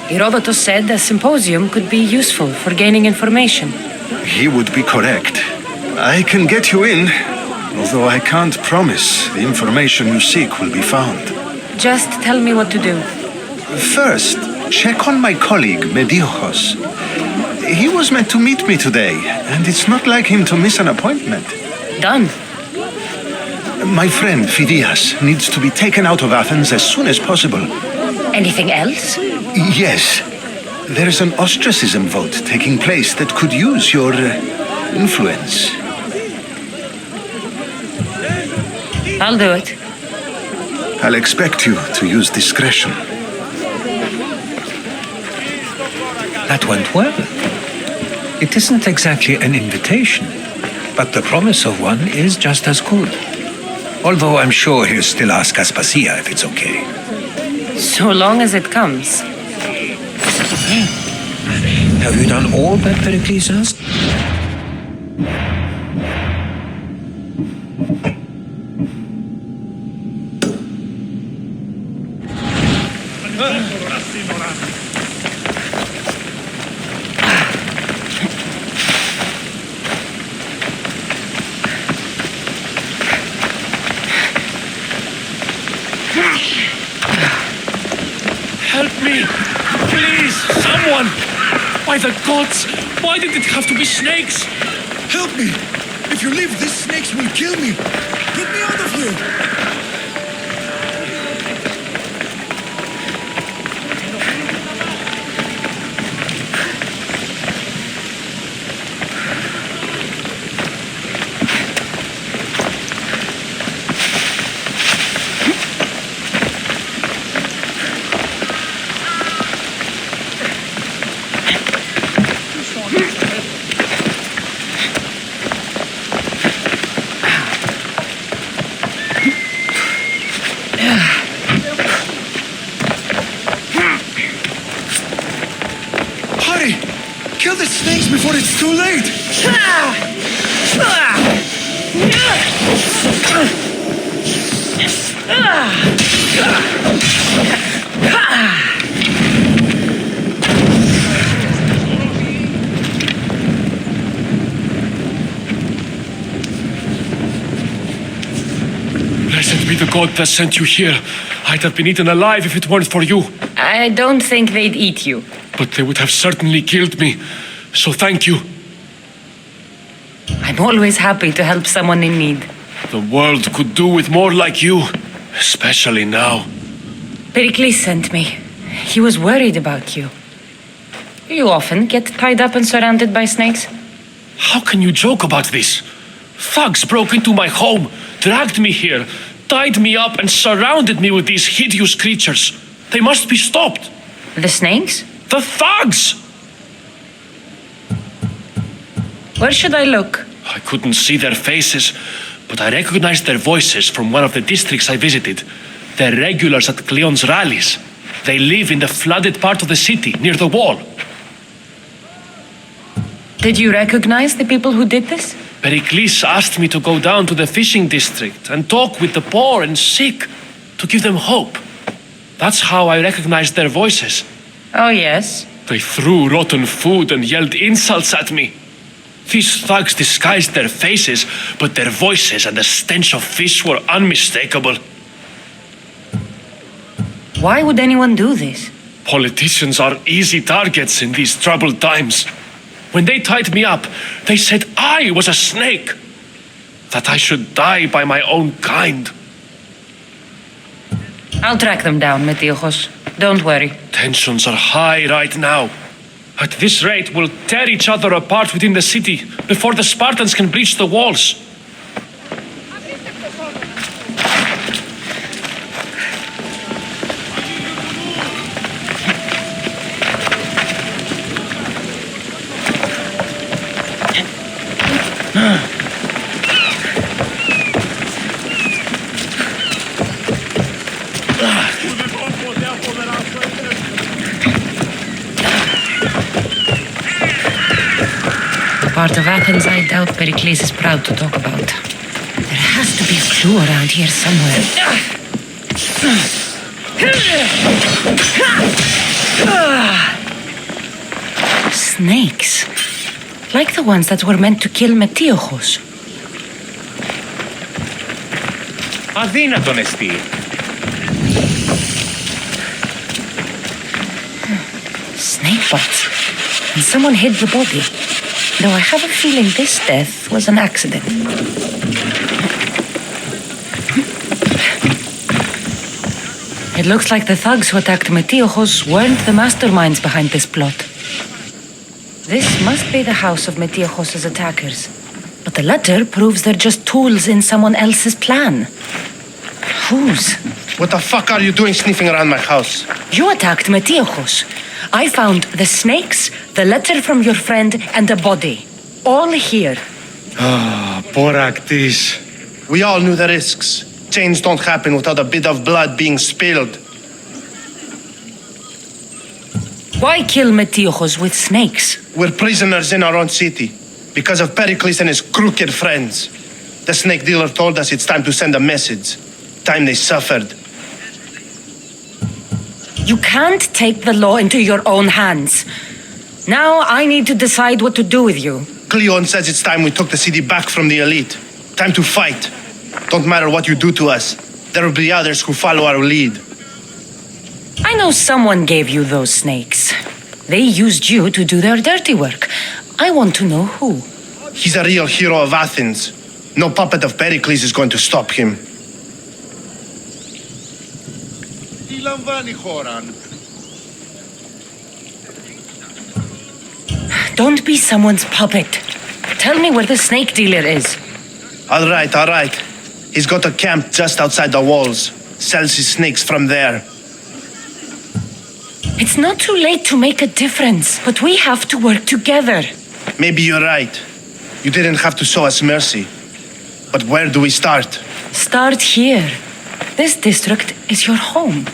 Herodotus said a symposium could be useful for gaining information. He would be correct. I can get you in, although I can't promise the information you seek will be found. Just tell me what to do. First, check on my colleague, Mediochos. He was meant to meet me today, and it's not like him to miss an appointment. Done. My friend, Phidias, needs to be taken out of Athens as soon as possible. Anything else? Yes. There's an ostracism vote taking place that could use your influence. I'll do it. I'll expect you to use discretion. That went well. It isn't exactly an invitation, but the promise of one is just as good. Although I'm sure he'll still ask Aspasia if it's okay. So long as it comes. Have you done all that Pericles asked? Help me! Please, someone! By the gods, why did it have to be snakes? Help me! If you leave, these snakes will kill me! Get me out of here! the snakes before it's too late! Blessed be the god that sent you here. I'd have been eaten alive if it weren't for you. I don't think they'd eat you. But they would have certainly killed me. So thank you. I'm always happy to help someone in need. The world could do with more like you. Especially now. Pericles sent me. He was worried about you. You often get tied up and surrounded by snakes? How can you joke about this? Thugs broke into my home, dragged me here, tied me up and surrounded me with these hideous creatures. They must be stopped. The snakes? The thugs! Where should I look? I couldn't see their faces, but I recognized their voices from one of the districts I visited. They're regulars at Cleon's rallies. They live in the flooded part of the city, near the wall. Did you recognize the people who did this? Pericles asked me to go down to the fishing district and talk with the poor and sick, to give them hope. That's how I recognized their voices. Oh, yes? They threw rotten food and yelled insults at me. These thugs disguised their faces, but their voices and the stench of fish were unmistakable. Why would anyone do this? Politicians are easy targets in these troubled times. When they tied me up, they said I was a snake. That I should die by my own kind. I'll track them down, Metiojos. Don't worry. Tensions are high right now. At this rate, we'll tear each other apart within the city before the Spartans can breach the walls. Part of Athens I doubt Pericles is proud to talk about. There has to be a clue around here somewhere. Snakes. Like the ones that were meant to kill Metiojos. Αδύνατον εστί. Snake bites. And someone hid the body. Though I have a feeling this death was an accident. It looks like the thugs who attacked Metiojos weren't the masterminds behind this plot. This must be the house of Metiojos' attackers. But the letter proves they're just tools in someone else's plan. Whose? What the fuck are you doing sniffing around my house? You attacked Metiojos. I found the snakes, the letter from your friend, and a body. All here. Ah, poor Actis. We all knew the risks. Change don't happen without a bit of blood being spilled. Why kill Metiojos with snakes? We're prisoners in our own city. Because of Pericles and his crooked friends. The snake dealer told us it's time to send a message. Time they suffered. You can't take the law into your own hands. Now I need to decide what to do with you. Cleon says it's time we took the city back from the elite. Time to fight. Don't matter what you do to us. There will be others who follow our lead. I know someone gave you those snakes. They used you to do their dirty work. I want to know who. He's a real hero of Athens. No puppet of Pericles is going to stop him. Don't be someone's puppet. Tell me where the snake dealer is. All right. He's got a camp just outside the walls. Sells his snakes from there. It's not too late to make a difference, but we have to work together. Maybe you're right. You didn't have to show us mercy. But where do we start? Start here. This district is your home.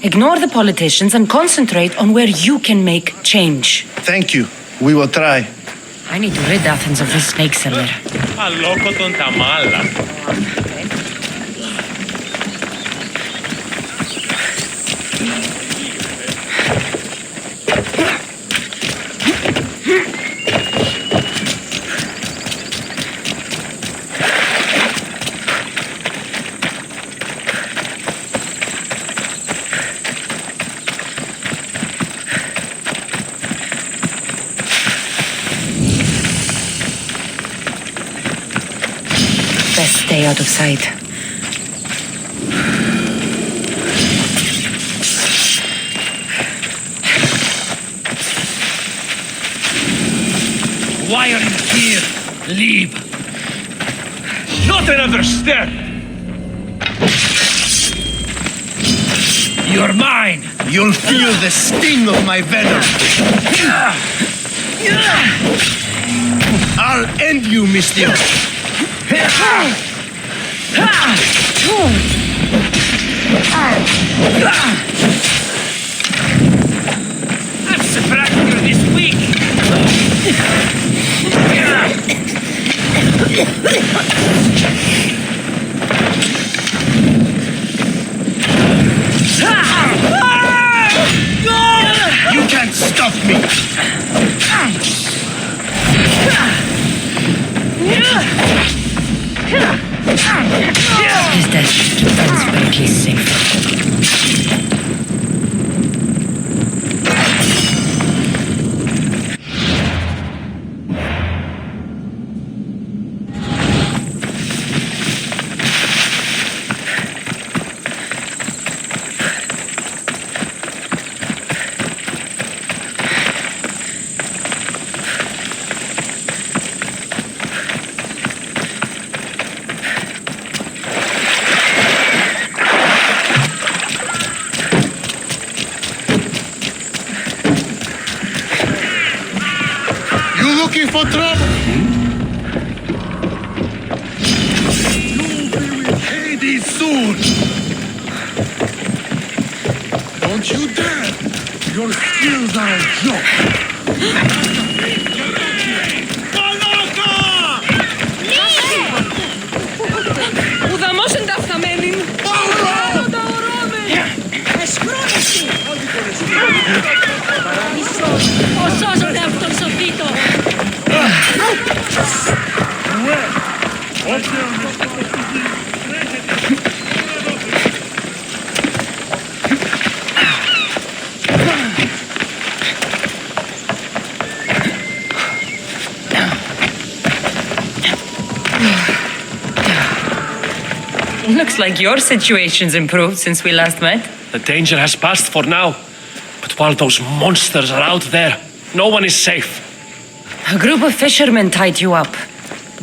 Ignore the politicians and concentrate on where you can make change. Thank you. We will try. I need to rid Athens of this snake seller. Αλόκοτον τα μάλα. Best stay out of sight. Why are you here? Leave. Not another step. You're mine. You'll feel the sting of my venom. I'll end you, Mystios. I'm surprised you're this weak. You can't stop me. His death should keep Friends Pericles safe. Looking for trouble? You'll be with Hades soon! Don't you dare! Your skills are a joke! Ουδαμός εν τα φθαμένην. Πάω τα ορώμε. Εσχρόνεσαι. Οσόζονται αυτόν σωθήτο. Looks like your situation's improved since we last met. The danger has passed for now. But while those monsters are out there, no one is safe. A group of fishermen tied you up.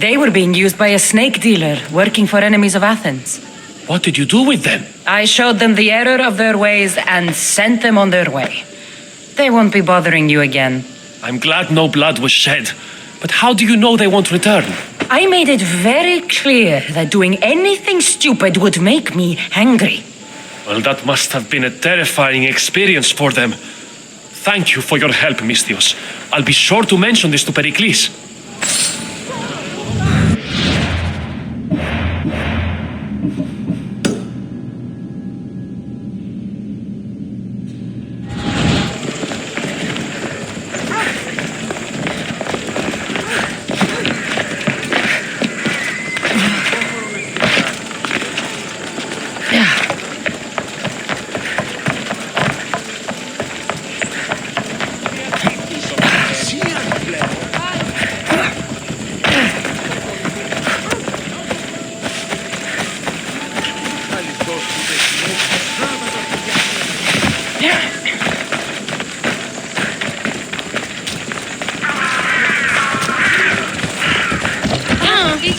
They were being used by a snake dealer working for enemies of Athens. What did you do with them? I showed them the error of their ways and sent them on their way. They won't be bothering you again. I'm glad no blood was shed. But how do you know they won't return? I made it very clear that doing anything stupid would make me angry. Well, that must have been a terrifying experience for them. Thank you for your help, Mystios. I'll be sure to mention this to Pericles.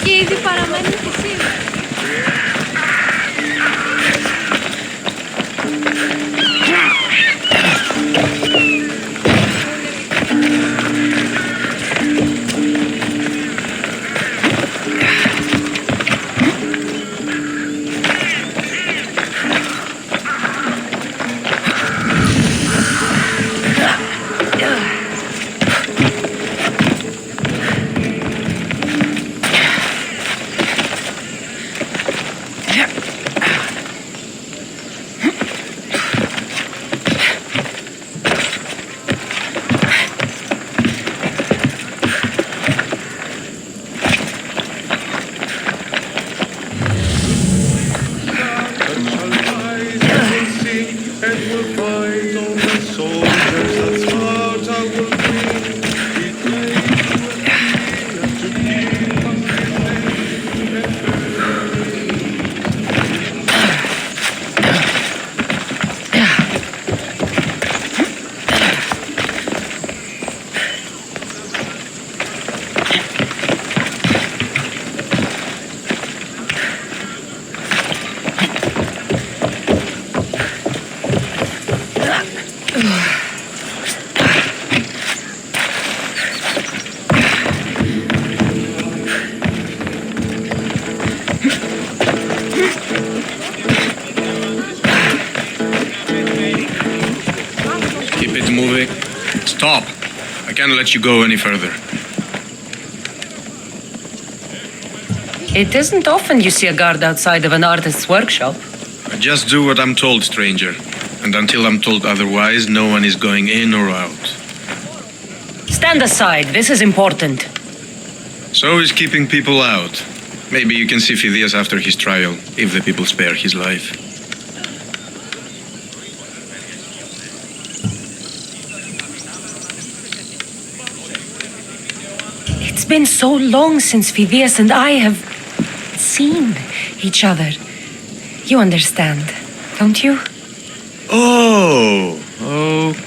Και ήδη παραμένει και σήμερα. and will find all the soldiers that Sparta will bring. He claims to Keep it moving. Stop. I can't let you go any further. It isn't often you see a guard outside of an artist's workshop. I just do what I'm told, stranger. And until I'm told otherwise, no one is going in or out. Stand aside. This is important. So is keeping people out. Maybe you can see Phidias after his trial, if the people spare his life. It's been so long since Phidias and I have seen each other. You understand, don't you? Oh,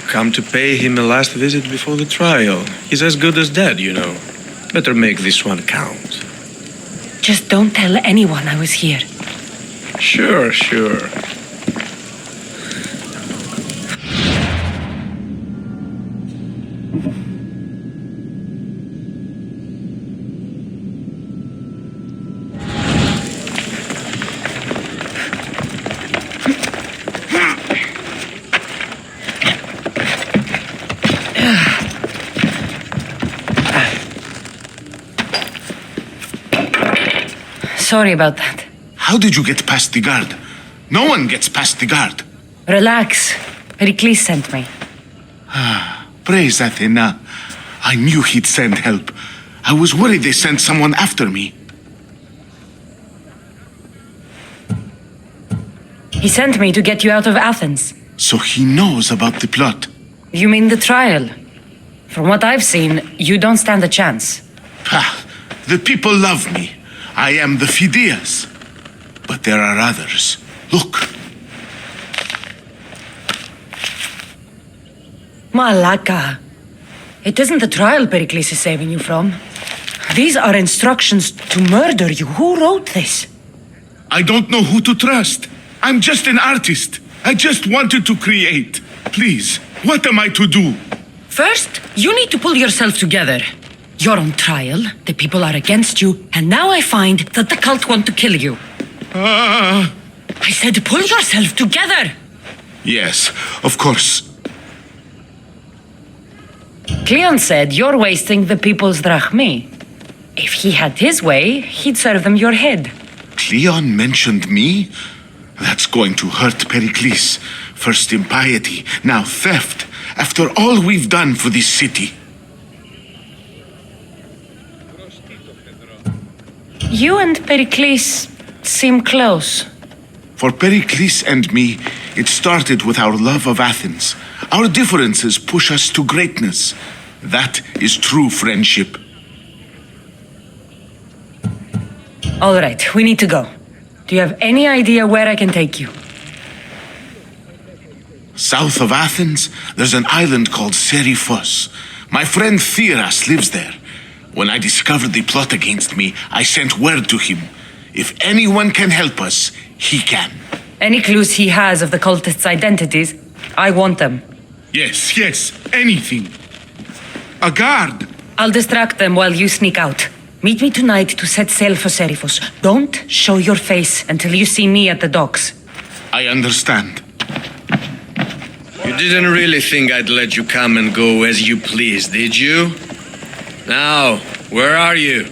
come to pay him a last visit before the trial. He's as good as dead, you know. Better make this one count. Just don't tell anyone I was here. Sure, sure. Sorry about that. How did you get past the guard? No one gets past the guard. Relax. Pericles sent me. Praise Athena. I knew he'd send help. I was worried they sent someone after me. He sent me to get you out of Athens. So he knows about the plot. You mean the trial? From what I've seen, you don't stand a chance. The people love me. I am the Phidias. But there are others. Look. Malaka. It isn't the trial Pericles is saving you from. These are instructions to murder you. Who wrote this? I don't know who to trust. I'm just an artist. I just wanted to create. Please, what am I to do? First, you need to pull yourself together. You're on trial, the people are against you, and now I find that the cult want to kill you. I said pull yourself together! Yes, of course. Cleon said you're wasting the people's drachmi. If he had his way, he'd serve them your head. Cleon mentioned me? That's going to hurt Pericles. First impiety, now theft. After all we've done for this city. You and Pericles seem close. For Pericles and me, it started with our love of Athens. Our differences push us to greatness. That is true friendship. All right, we need to go. Do you have any idea where I can take you? South of Athens, there's an island called Seriphos. My friend Theras lives there. When I discovered the plot against me, I sent word to him. If anyone can help us, he can. Any clues he has of the cultists' identities, I want them. Yes, anything. A guard. I'll distract them while you sneak out. Meet me tonight to set sail for Seriphos. Don't show your face until you see me at the docks. I understand. You didn't really think I'd let you come and go as you please, did you? Now, where are you?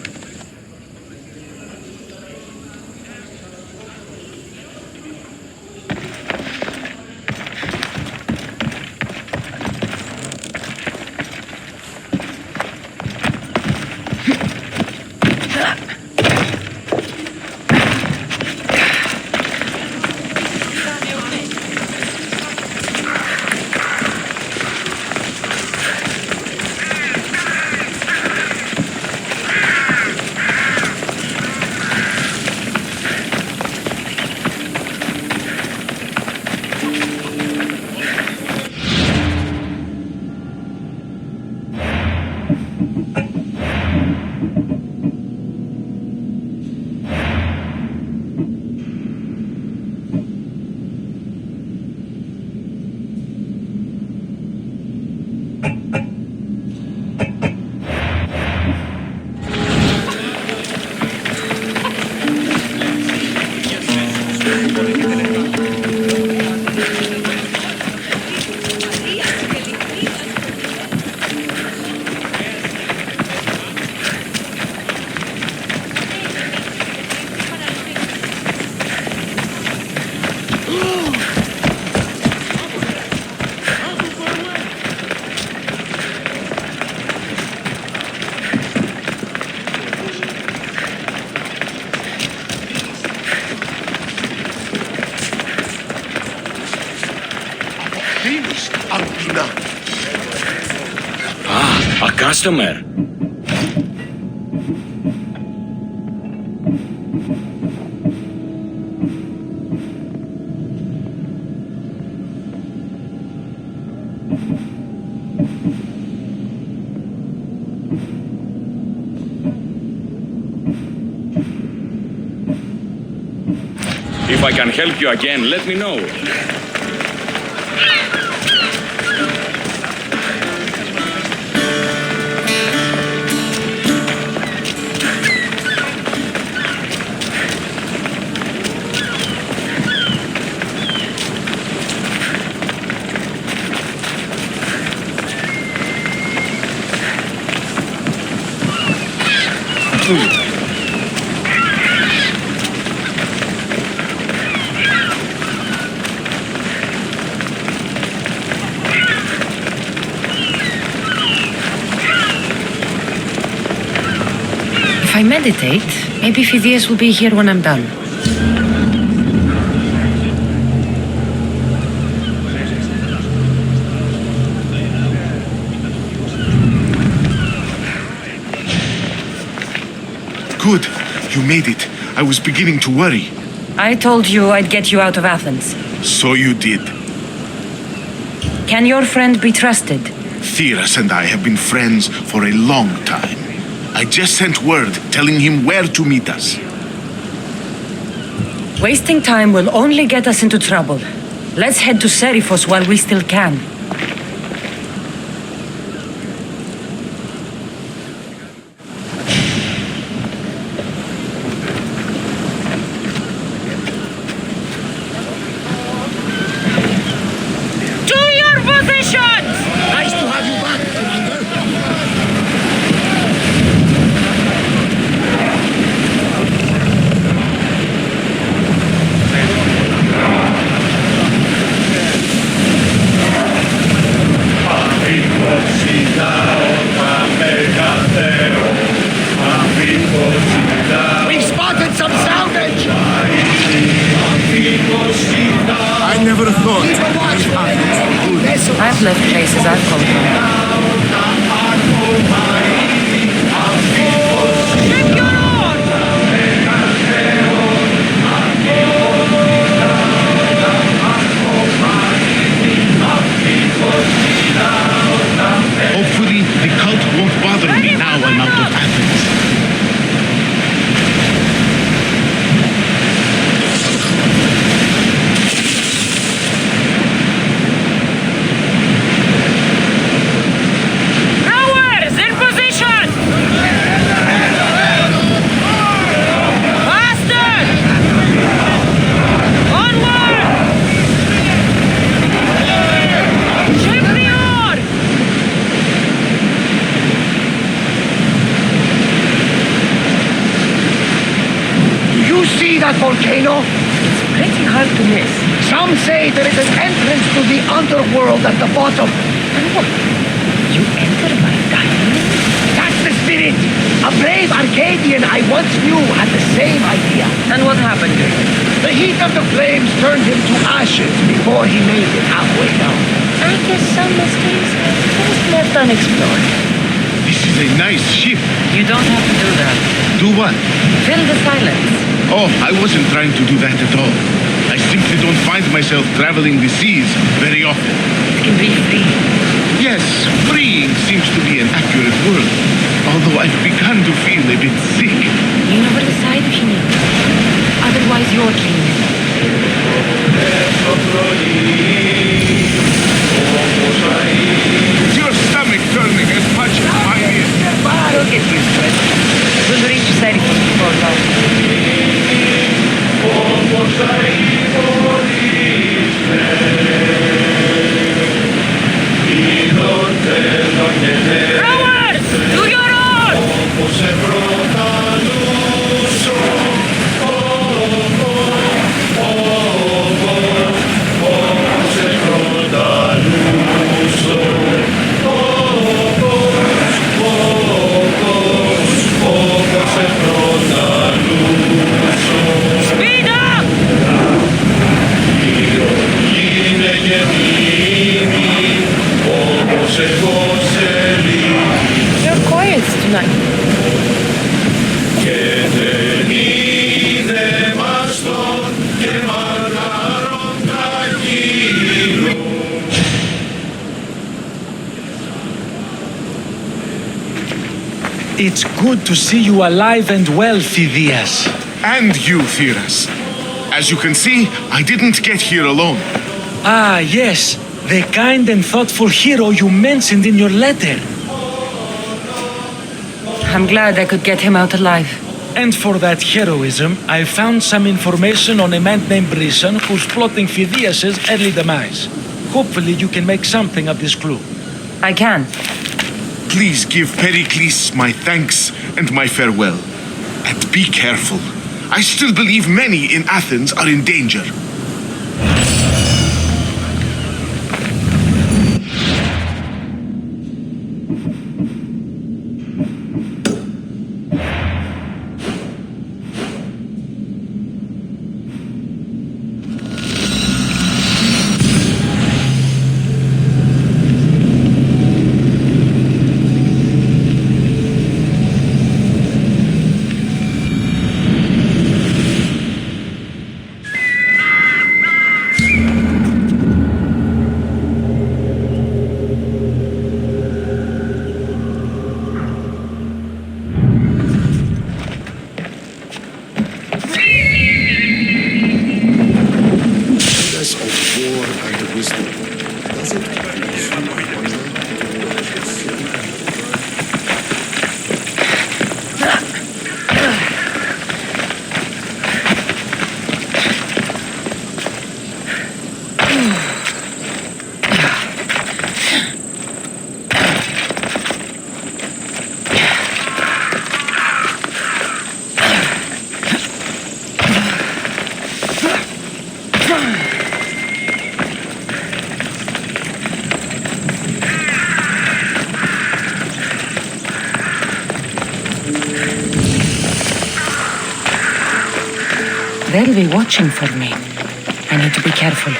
Finished, Alpina. Ah, a customer. If I can help you again, let me know. If I meditate, maybe Phidias will be here when I'm done. Good. You made it. I was beginning to worry. I told you I'd get you out of Athens. So you did. Can your friend be trusted? Theras and I have been friends for a long time. I just sent word telling him where to meet us. Wasting time will only get us into trouble. Let's head to Seriphos while we still can. To your positions! Nice to have you back, Commander. We spotted some salvage! I never thought I've left places I've come from. Hopefully, the cult won't bother me now I'm out of Athens. Rowers, in position! Faster! Onward! Ship the oar! Do you see that volcano? It's pretty hard to miss. Some say there is an entrance to the underworld at the bottom. And what? You enter by diamond? That's the spirit. A brave Arcadian I once knew had the same idea. And what happened to him? The heat of the flames turned him to ashes before he made it halfway down. I guess some mysteries are best left unexplored. This is a nice ship. You don't have to do that. Do what? Fill the silence. Oh, I wasn't trying to do that at all. I simply don't find myself traveling the seas very often. It can be free. Yes, freeing seems to be an accurate word. Although I've begun to feel a bit sick. Lean over the side if you need to. Otherwise, you're clean. Is your stomach turning as much as mine is? You'll get used to it. We'll reach Seriphos before long. Rowers, to your oars! You're quiet tonight. It's good to see you alive and well, Phidias. And you, Theras. As you can see, I didn't get here alone. Ah, yes. The kind and thoughtful hero you mentioned in your letter. I'm glad I could get him out alive. And for that heroism, I found some information on a man named Brisson who's plotting Phidias' early demise. Hopefully you can make something of this clue. I can. Please give Pericles my thanks and my farewell. And be careful. I still believe many in Athens are in danger. They'll be watching for me. I need to be careful.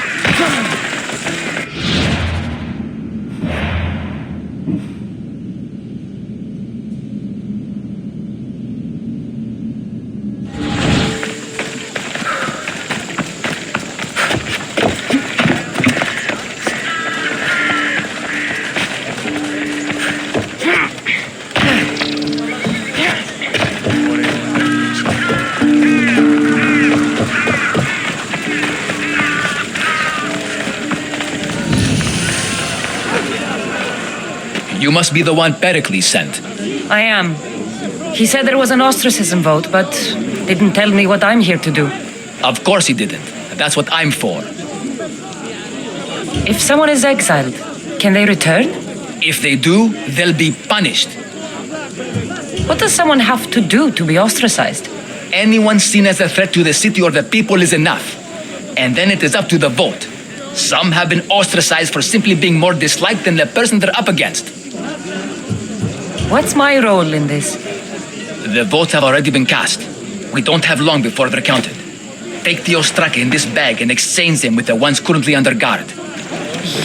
You must be the one Pericles sent. I am. He said there was an ostracism vote, but didn't tell me what I'm here to do. Of course he didn't. That's what I'm for. If someone is exiled, can they return? If they do, they'll be punished. What does someone have to do to be ostracized? Anyone seen as a threat to the city or the people is enough. And then it is up to the vote. Some have been ostracized for simply being more disliked than the person they're up against. What's my role in this? The votes have already been cast. We don't have long before they're counted. Take the ostraka in this bag and exchange them with the ones currently under guard.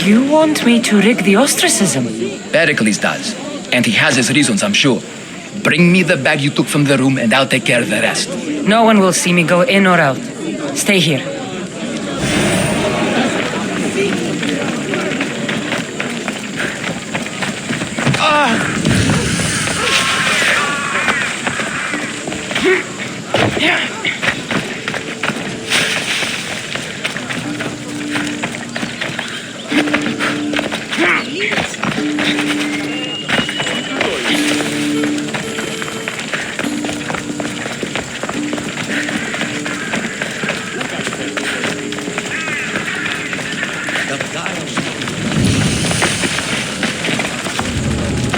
You want me to rig the ostracism? Pericles does. And he has his reasons, I'm sure. Bring me the bag you took from the room and I'll take care of the rest. No one will see me go in or out. Stay here.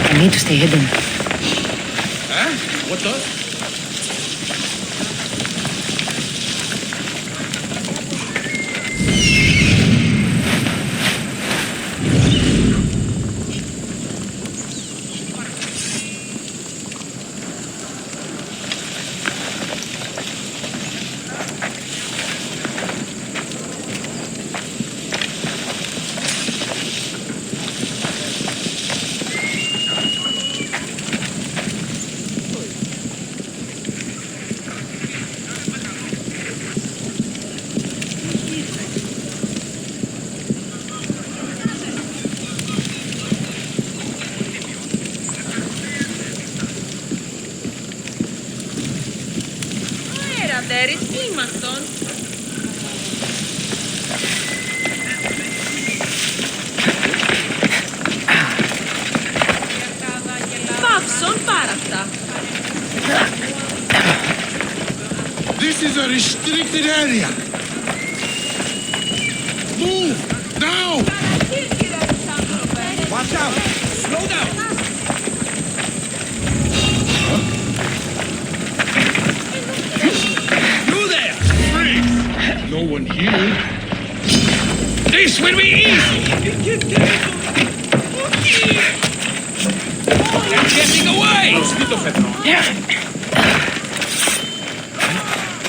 I need to stay hidden. What does? ξέρεις, ήμαστον. Παύσον πάρα αυτά. This is a restricted area. Move! Now! Watch out! Slow down! You there! Freeze! No one here. This will be easy! They're getting away!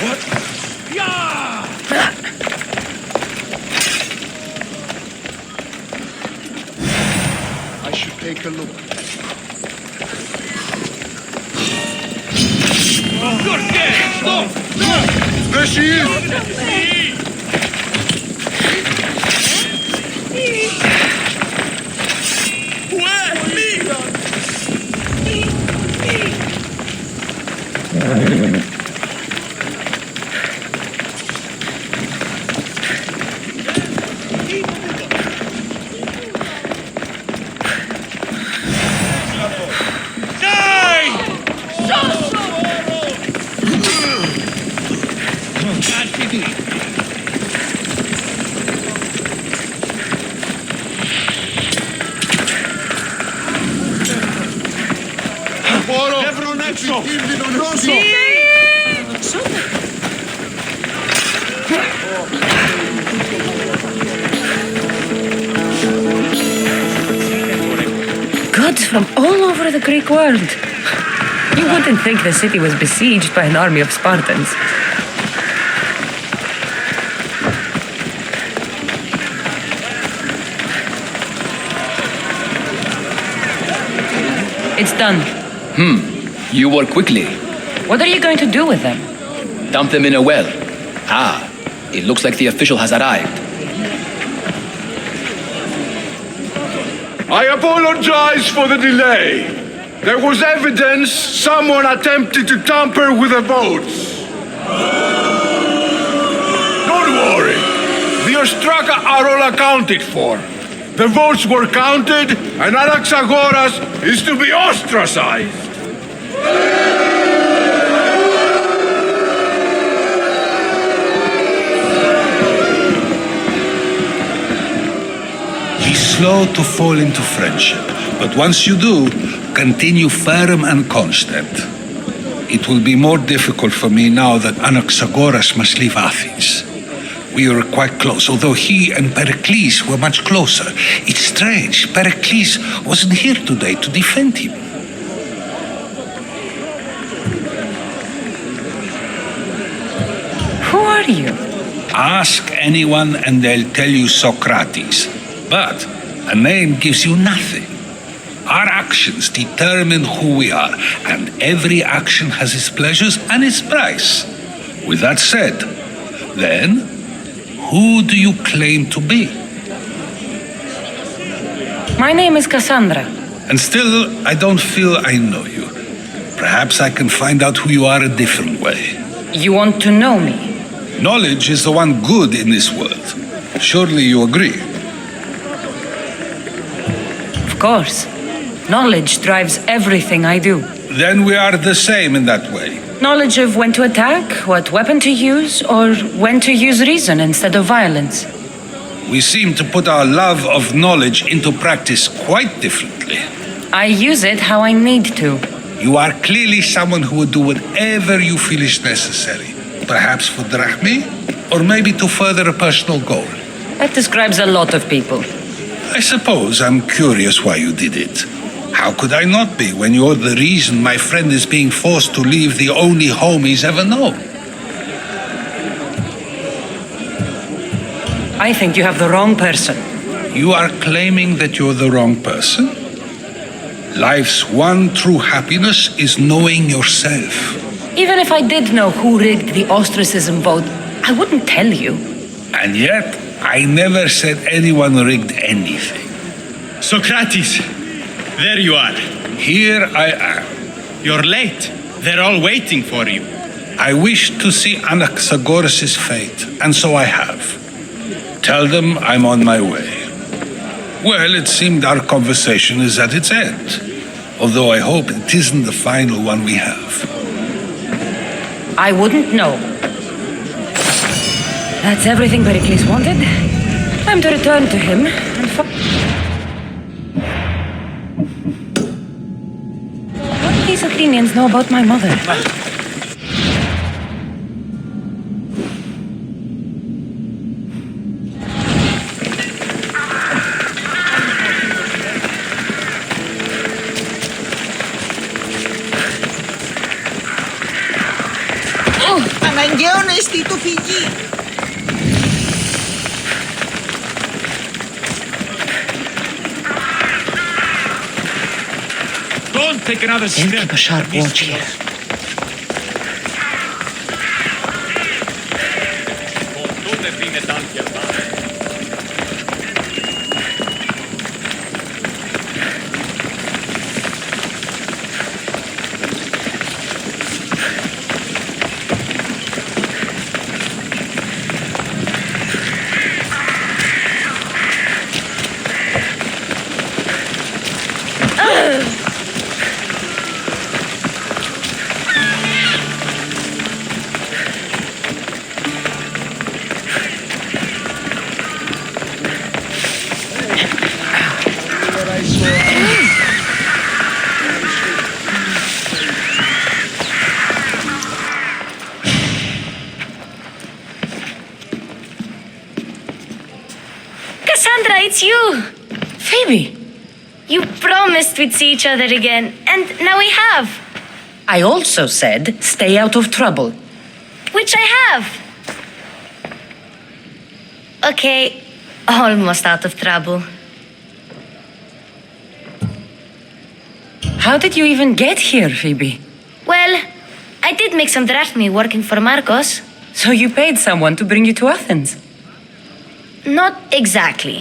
What? Yeah! I should take a look. Good game! Stop! Stop! There she is! Where? Me! Εύρον έξω! Κίνδυνο νόσο! Gods from all over the Greek world. You wouldn't think the city was besieged by an army of Spartans. It's done. You work quickly. What are you going to do with them? Dump them in a well. Ah, it looks like the official has arrived. I apologize for the delay. There was evidence someone attempted to tamper with the votes. Don't worry. The Ostraka are all accounted for. The votes were counted, and Anaxagoras is to be ostracized. Be slow to fall into friendship, but once you do, continue firm and constant. It will be more difficult for me now that Anaxagoras must leave Athens. We were quite close, although he and Pericles were much closer. It's strange, Pericles wasn't here today to defend him. Who are you? Ask anyone and they'll tell you Socrates. But a name gives you nothing. Our actions determine who we are, and every action has its pleasures and its price. With that said, then, who do you claim to be? My name is Cassandra. And still, I don't feel I know you. Perhaps I can find out who you are a different way. You want to know me? Knowledge is the one good in this world. Surely you agree? Of course. Knowledge drives everything I do. Then we are the same in that way. Knowledge of when to attack, what weapon to use, or when to use reason instead of violence. We seem to put our love of knowledge into practice quite differently. I use it how I need to. You are clearly someone who would do whatever you feel is necessary. Perhaps for drachmae, or maybe to further a personal goal. That describes a lot of people. I suppose I'm curious why you did it. How could I not be when you're the reason my friend is being forced to leave the only home he's ever known? I think you have the wrong person. You are claiming that you're the wrong person? Life's one true happiness is knowing yourself. Even if I did know who rigged the ostracism vote, I wouldn't tell you. And yet, I never said anyone rigged anything. Socrates, there you are. Here I am. You're late. They're all waiting for you. I wish to see Anaxagoras' fate, and so I have. Tell them I'm on my way. Well, it seemed our conversation is at its end, although I hope it isn't the final one we have. I wouldn't know. That's everything Pericles wanted. Time to return to him and what do these Athenians know about my mother? Αναγκαίο να εστί το φυγή. Don't take another step. Keep a sharp watch here. Cassandra, it's you! Phoebe! You promised we'd see each other again, and now we have. I also said stay out of trouble. Which I have. Okay, almost out of trouble. How did you even get here, Phoebe? Well, I did make some drachmi working for Marcos. So you paid someone to bring you to Athens? Not exactly.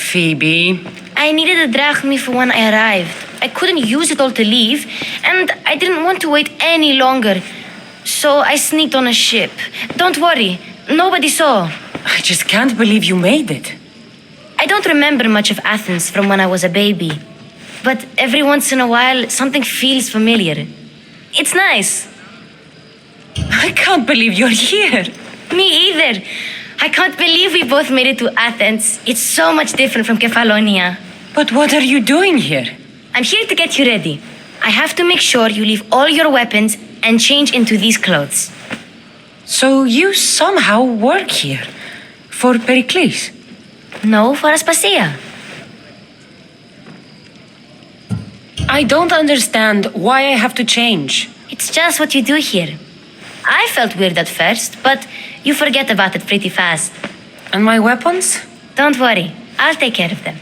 Phoebe. I needed a drachmi for when I arrived. I couldn't use it all to leave, and I didn't want to wait any longer. So I sneaked on a ship. Don't worry, nobody saw. I just can't believe you made it. I don't remember much of Athens from when I was a baby. But every once in a while, something feels familiar. It's nice. I can't believe you're here. Me either. I can't believe we both made it to Athens. It's so much different from Kefalonia. But what are you doing here? I'm here to get you ready. I have to make sure you leave all your weapons and change into these clothes. So you somehow work here? For Pericles? No, for Aspasia. I don't understand why I have to change. It's just what you do here. I felt weird at first, but you forget about it pretty fast. And my weapons? Don't worry, I'll take care of them.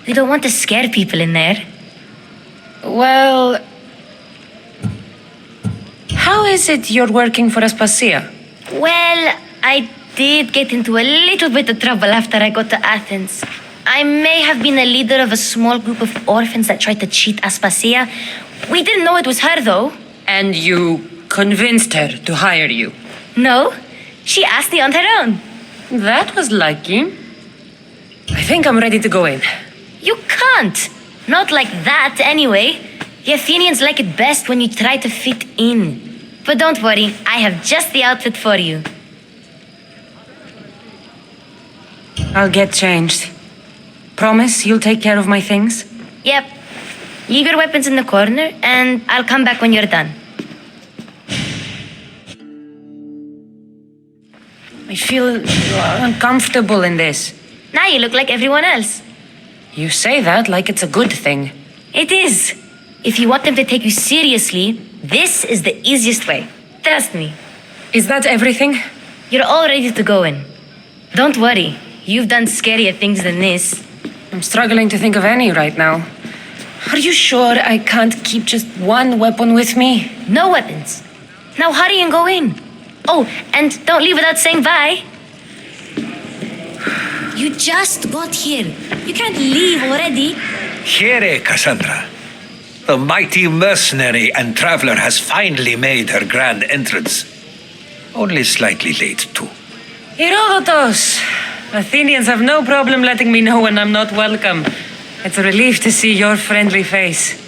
We don't want to scare people in there. Well, how is it you're working for Aspasia? Well, I did get into a little bit of trouble after I got to Athens. I may have been a leader of a small group of orphans that tried to cheat Aspasia. We didn't know it was her, though. And you convinced her to hire you? No, she asked me on her own. That was lucky. I think I'm ready to go in. You can't. Not like that, anyway. The Athenians like it best when you try to fit in. But don't worry, I have just the outfit for you. I'll get changed. Promise you'll take care of my things? Yep. Leave your weapons in the corner, and I'll come back when you're done. I feel uncomfortable in this. Now you look like everyone else. You say that like it's a good thing. It is. If you want them to take you seriously, this is the easiest way. Trust me. Is that everything? You're all ready to go in. Don't worry. You've done scarier things than this. I'm struggling to think of any right now. Are you sure I can't keep just one weapon with me? No weapons. Now hurry and go in. Oh, and don't leave without saying bye. You just got here. You can't leave already. Here, Cassandra. The mighty mercenary and traveler has finally made her grand entrance. Only slightly late, too. Herodotus! Athenians have no problem letting me know when I'm not welcome. It's a relief to see your friendly face.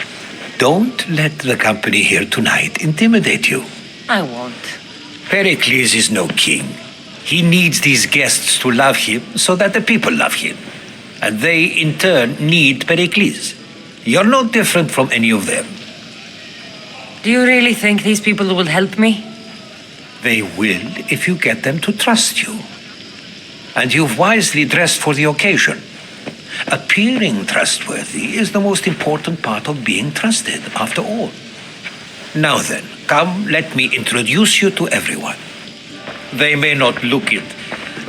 Don't let the company here tonight intimidate you. I won't. Pericles is no king. He needs these guests to love him so that the people love him. And they, in turn, need Pericles. You're no different from any of them. Do you really think these people will help me? They will if you get them to trust you. And you've wisely dressed for the occasion. Appearing trustworthy is the most important part of being trusted, after all. Now then, come, let me introduce you to everyone. They may not look it,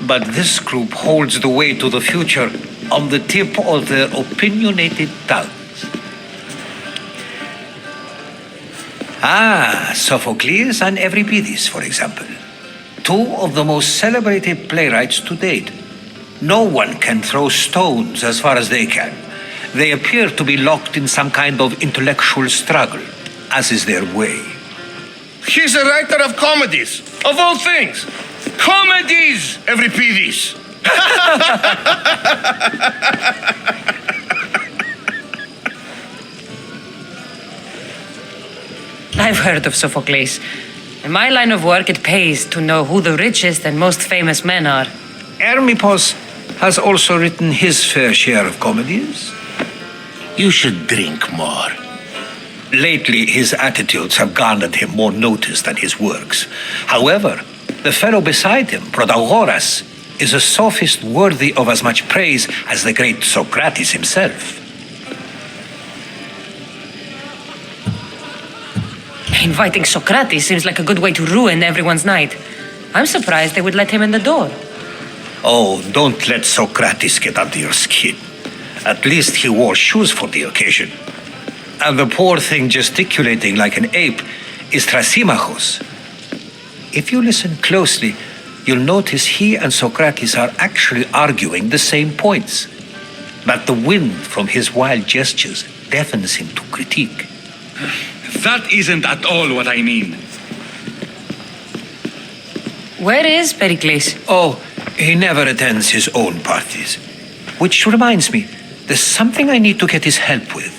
but this group holds the way to the future on the tip of their opinionated tongues. Sophocles and Euripides, for example. Two of the most celebrated playwrights to date. No one can throw stones as far as they can. They appear to be locked in some kind of intellectual struggle, as is their way. He's a writer of comedies, of all things. Comedies, Euripides. I've heard of Sophocles. In my line of work, it pays to know who the richest and most famous men are. Hermippos has also written his fair share of comedies. You should drink more. Lately, his attitudes have garnered him more notice than his works. However, the fellow beside him, Protagoras, is a sophist worthy of as much praise as the great Socrates himself. Inviting Socrates seems like a good way to ruin everyone's night. I'm surprised they would let him in the door. Oh, don't let Socrates get under your skin. At least he wore shoes for the occasion. And the poor thing gesticulating like an ape is Thrasymachos. If you listen closely, you'll notice he and Socrates are actually arguing the same points. But the wind from his wild gestures deafens him to critique. That isn't at all what I mean. Where is Pericles? Oh, he never attends his own parties. Which reminds me, there's something I need to get his help with.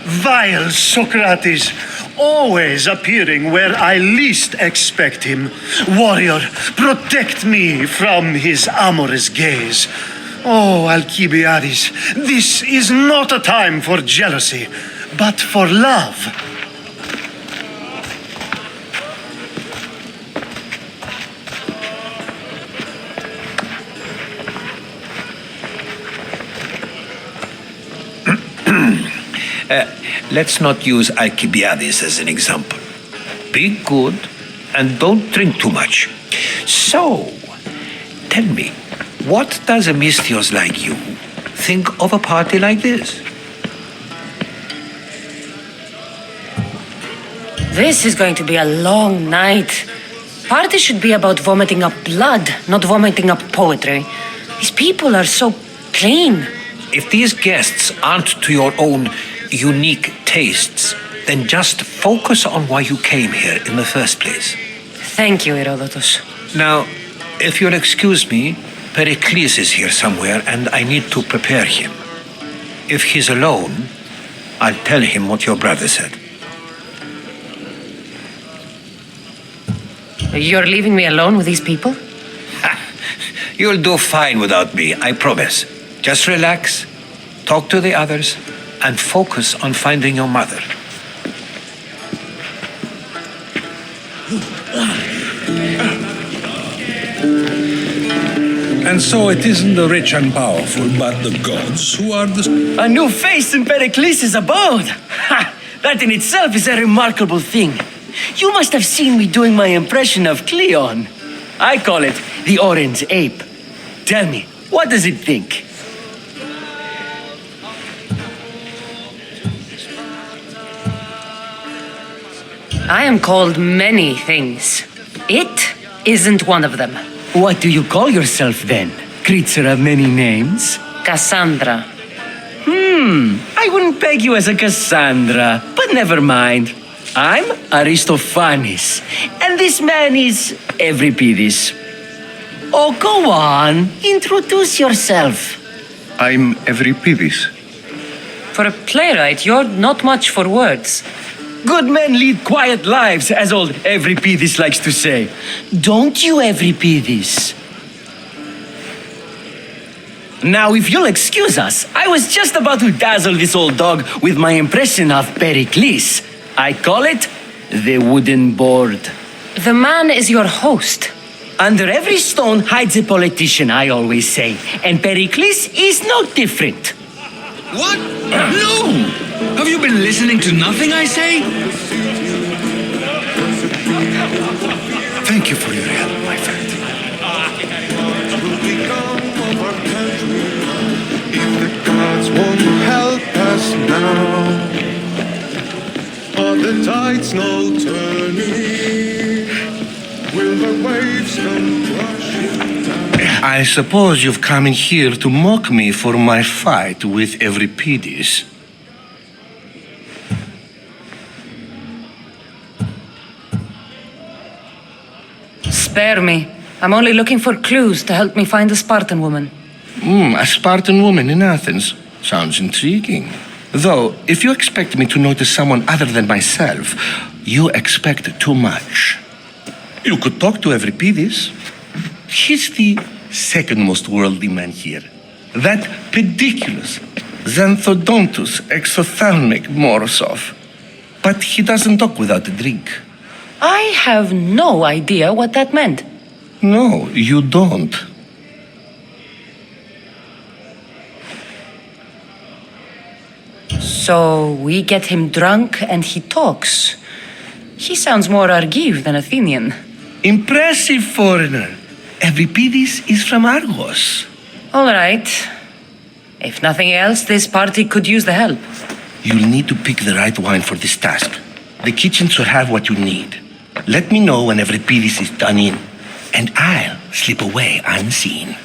Vile Socrates, always appearing where I least expect him. Warrior, protect me from his amorous gaze. Oh, Alcibiades, this is not a time for jealousy, but for love. Let's not use Alcibiades as an example. Be good and don't drink too much. So, tell me, what does a Mystios like you think of a party like this? This is going to be a long night. Party should be about vomiting up blood, not vomiting up poetry. These people are so plain. If these guests aren't to your own unique tastes, then just focus on why you came here in the first place. Thank you, Herodotus. Now, if you'll excuse me, Pericles is here somewhere and I need to prepare him. If he's alone, I'll tell him what your brother said. You're leaving me alone with these people? You'll do fine without me, I promise. Just relax, talk to the others, and focus on finding your mother. And so it isn't the rich and powerful, but the gods who are the... A new face in Pericles' abode! Ha! That in itself is a remarkable thing. You must have seen me doing my impression of Cleon. I call it the orange ape. Tell me, what does it think? I am called many things. It isn't one of them. What do you call yourself then? Creature of many names? Cassandra. I wouldn't peg you as a Cassandra, but never mind. I'm Aristophanes, and this man is Euripides. Oh, go on. Introduce yourself. I'm Euripides. For a playwright, you're not much for words. Good men lead quiet lives, as old Euripides likes to say. Don't you, Euripides? Now, if you'll excuse us, I was just about to dazzle this old dog with my impression of Pericles. I call it the wooden board. The man is your host. Under every stone hides a politician, I always say. And Pericles is no different. What? No! Have you been listening to nothing I say? Thank you for your help, my friend. If the gods won't help us now, are the tides now turning? Will the waves come crashing down? I suppose you've come in here to mock me for my fight with Euripides. Spare me. I'm only looking for clues to help me find a Spartan woman. A Spartan woman in Athens. Sounds intriguing. Though, if you expect me to notice someone other than myself, you expect too much. You could talk to Euripides. He's the second most worldly man here. That pediculous, xanthodontus exophthalmic Morosov. But he doesn't talk without a drink. I have no idea what that meant. No, you don't. So we get him drunk and he talks. He sounds more Argive than Athenian. Impressive foreigner. Euripides is from Argos. All right. If nothing else, this party could use the help. You'll need to pick the right wine for this task. The kitchen should have what you need. Let me know when Euripides is done in, and I'll slip away unseen.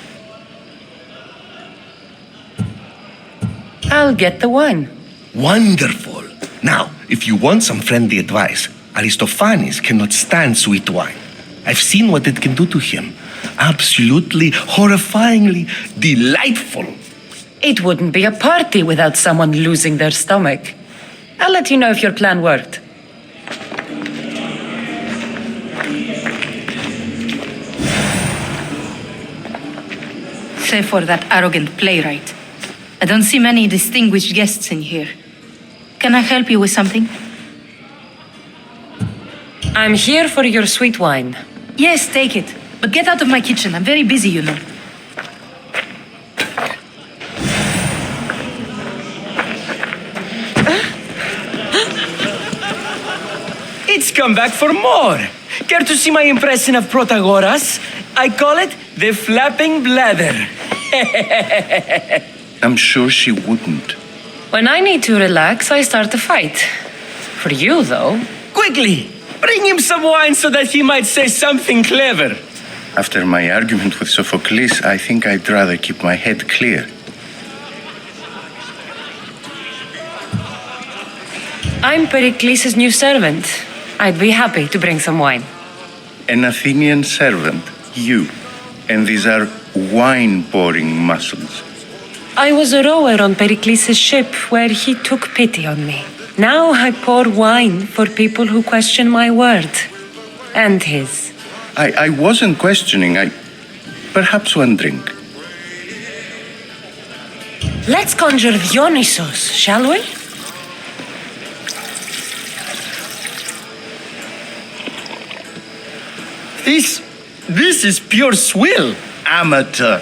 I'll get the wine. Wonderful. Now, if you want some friendly advice, Aristophanes cannot stand sweet wine. I've seen what it can do to him. Absolutely, horrifyingly delightful. It wouldn't be a party without someone losing their stomach. I'll let you know if your plan worked. Save for that arrogant playwright. I don't see many distinguished guests in here. Can I help you with something? I'm here for your sweet wine. Yes, take it. But get out of my kitchen. I'm very busy, you know. It's come back for more. Care to see my impression of Protagoras? I call it the flapping bladder. I'm sure she wouldn't. When I need to relax, I start a fight. For you, though. Quickly! Bring him some wine so that he might say something clever. After my argument with Sophocles, I think I'd rather keep my head clear. I'm Pericles' new servant. I'd be happy to bring some wine. An Athenian servant, you. And these are wine-pouring muscles. I was a rower on Pericles' ship where he took pity on me. Now I pour wine for people who question my word. And his. I wasn't questioning. Perhaps one drink. Let's conjure Dionysos, shall we? This is pure swill. Amateur.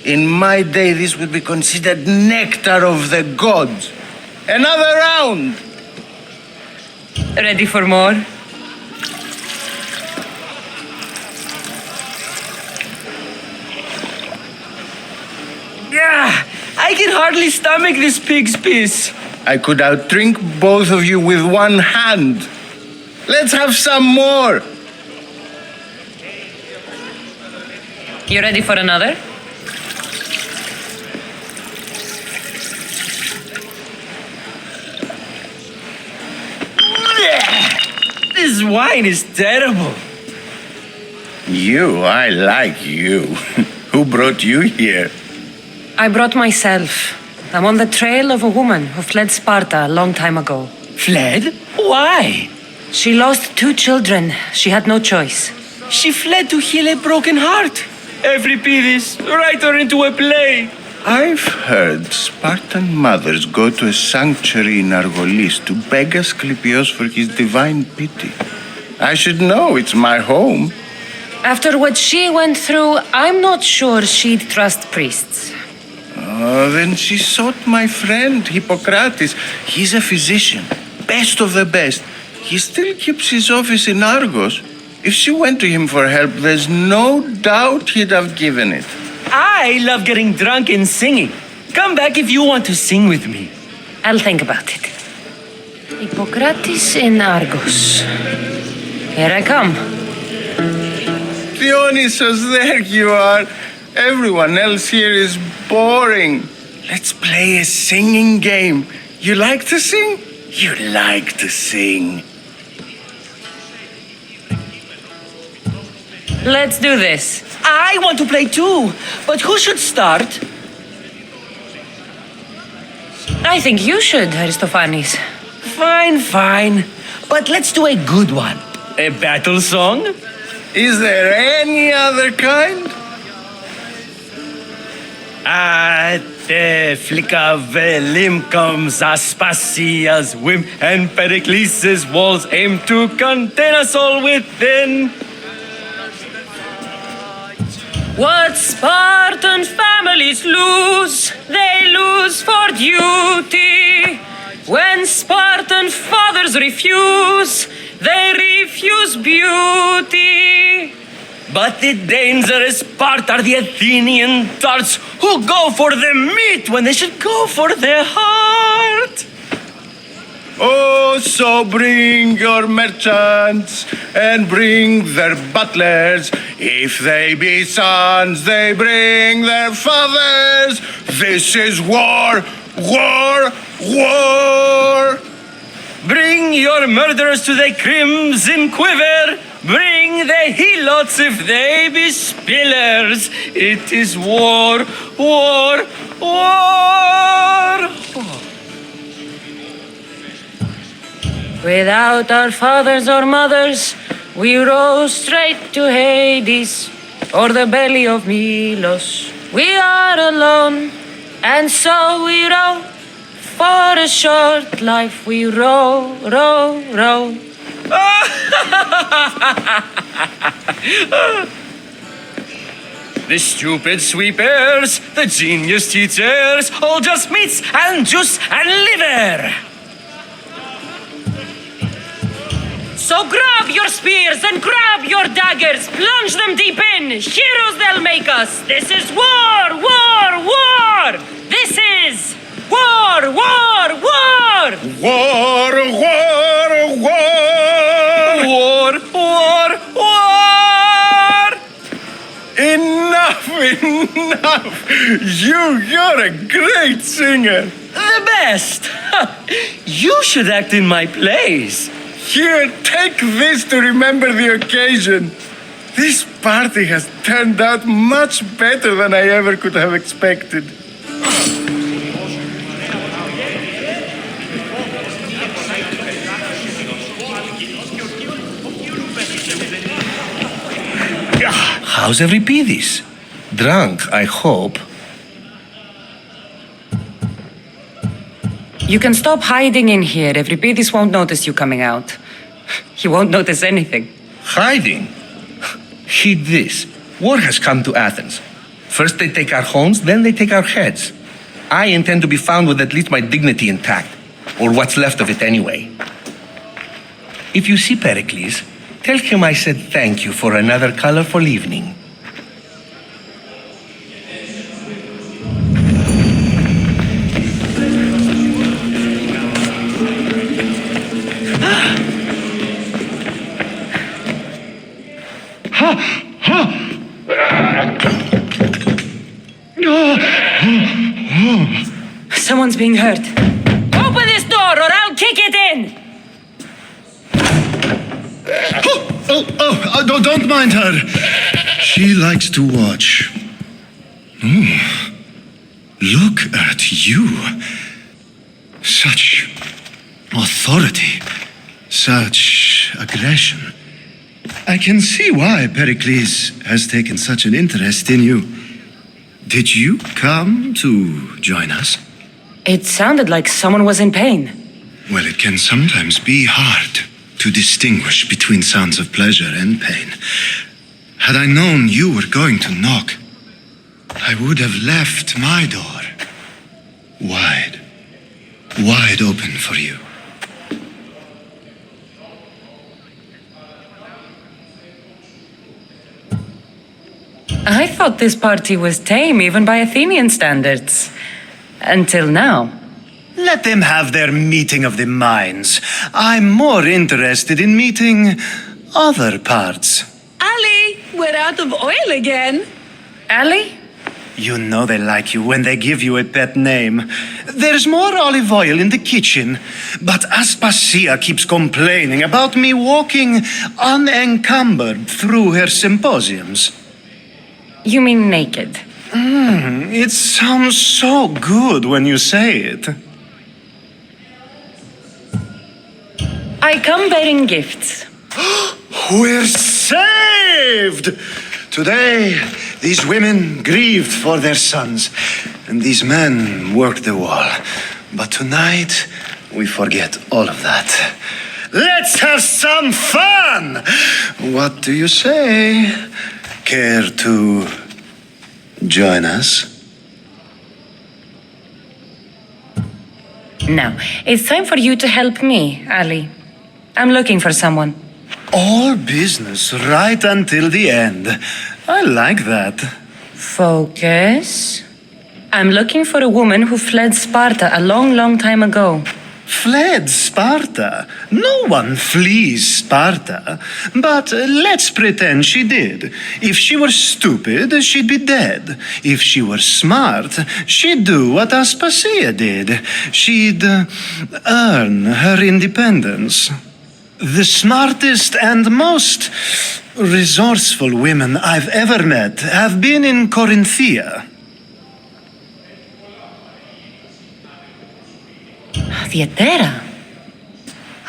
In my day, this would be considered nectar of the gods. Another round! Ready for more? Yeah, I can hardly stomach this pig's piss. I could outdrink both of you with one hand. Let's have some more. You ready for another? wine is terrible. I like you. Who brought you here? I brought myself. I'm on the trail of a woman who fled Sparta a long time ago. Fled? Why? She lost 2 children. She had no choice. She fled to heal a broken heart. Euripides, write her into a play. I've heard Spartan mothers go to a sanctuary in Argolis to beg Asclepios for his divine pity. I should know, it's my home. After what she went through, I'm not sure she'd trust priests. Oh, then she sought my friend, Hippocrates. He's a physician, best of the best. He still keeps his office in Argos. If she went to him for help, there's no doubt he'd have given it. I love getting drunk and singing. Come back if you want to sing with me. I'll think about it. Hippocrates in Argos. Here I come. Dionysus, there you are. Everyone else here is boring. Let's play a singing game. You like to sing? You like to sing. Let's do this. I want to play too, but who should start? I think you should, Aristophanes. Fine. But let's do a good one. A battle song? Is there any other kind? At the flick of a limb comes Aspasia's whim, and Pericles' walls aim to contain us all within. What Spartan families lose, they lose for duty. When Spartan fathers refuse, they refuse beauty. But the dangerous part are the Athenian tarts who go for the meat when they should go for the heart. Oh, so bring your merchants and bring their butlers. If they be sons, they bring their fathers. This is war, war, war. Bring your murderers to the crimson quiver. Bring the helots if they be spillers. It is war, war, war. Without our fathers or mothers, we row straight to Hades or the belly of Milos. We are alone, and so we row. For a short life we row, row, row. The stupid sweepers, the genius teachers, all just meats and juice and liver. So grab your spears and grab your daggers, plunge them deep in. Heroes they'll make us. This is war, war, war. This is war, war, war. War, war, war. War, war, war. Enough, enough. You're a great singer. The best. You should act in my plays. Here, take this to remember the occasion. This party has turned out much better than I ever could have expected. How's Euripides? Drunk, I hope. You can stop hiding in here. Euripides won't notice you coming out. He won't notice anything. Hiding? Heed this. War has come to Athens. First they take our homes, then they take our heads. I intend to be found with at least my dignity intact. Or what's left of it anyway. If you see Pericles, tell him I said thank you for another colorful evening. Someone's being hurt. Open this door or I'll kick it in. Don't mind her. She likes to watch. Oh, look at you. Such authority, such aggression. I can see why Pericles has taken such an interest in you. Did you come to join us? It sounded like someone was in pain. Well, it can sometimes be hard to distinguish between sounds of pleasure and pain. Had I known you were going to knock, I would have left my door wide open for you. I thought this party was tame even by Athenian standards. Until now. Let them have their meeting of the minds. I'm more interested in meeting other parts. Ali, we're out of oil again. Ali? You know they like you when they give you a pet name. There's more olive oil in the kitchen, but Aspasia keeps complaining about me walking unencumbered through her symposiums. You mean naked? It sounds so good when you say it. I come bearing gifts. We're saved! Today, these women grieved for their sons, and these men worked the wall. But tonight, we forget all of that. Let's have some fun! What do you say? Care to join us? Now, it's time for you to help me, Ali. I'm looking for someone. All business right until the end. I like that. Focus. I'm looking for a woman who fled Sparta a long, long time ago. Fled Sparta? No one flees Sparta. But let's pretend she did. If she were stupid, she'd be dead. If she were smart, she'd do what Aspasia did. She'd earn her independence. The smartest and most resourceful women I've ever met have been in Corinthia. Theatera?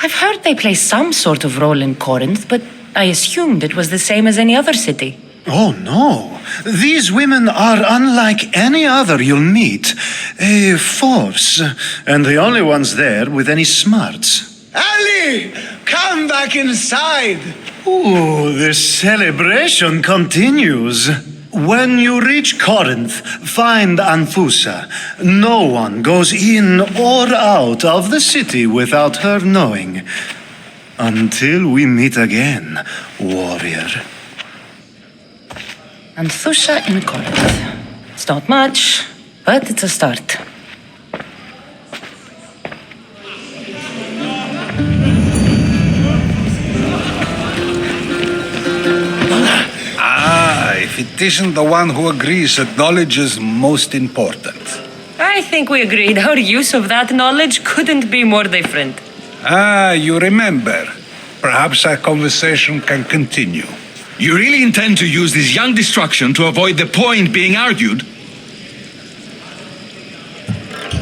I've heard they play some sort of role in Corinth, but I assumed it was the same as any other city. Oh, no. These women are unlike any other you'll meet. A force, and the only ones there with any smarts. Ali! Come back inside! Ooh, the celebration continues. When you reach Corinth, find Anfusa. No one goes in or out of the city without her knowing. Until we meet again, warrior. Anfusa in Corinth. It's not much, but it's a start. If it isn't the one who agrees that knowledge is most important. I think we agreed our use of that knowledge couldn't be more different. You remember. Perhaps our conversation can continue. You really intend to use this young destruction to avoid the point being argued?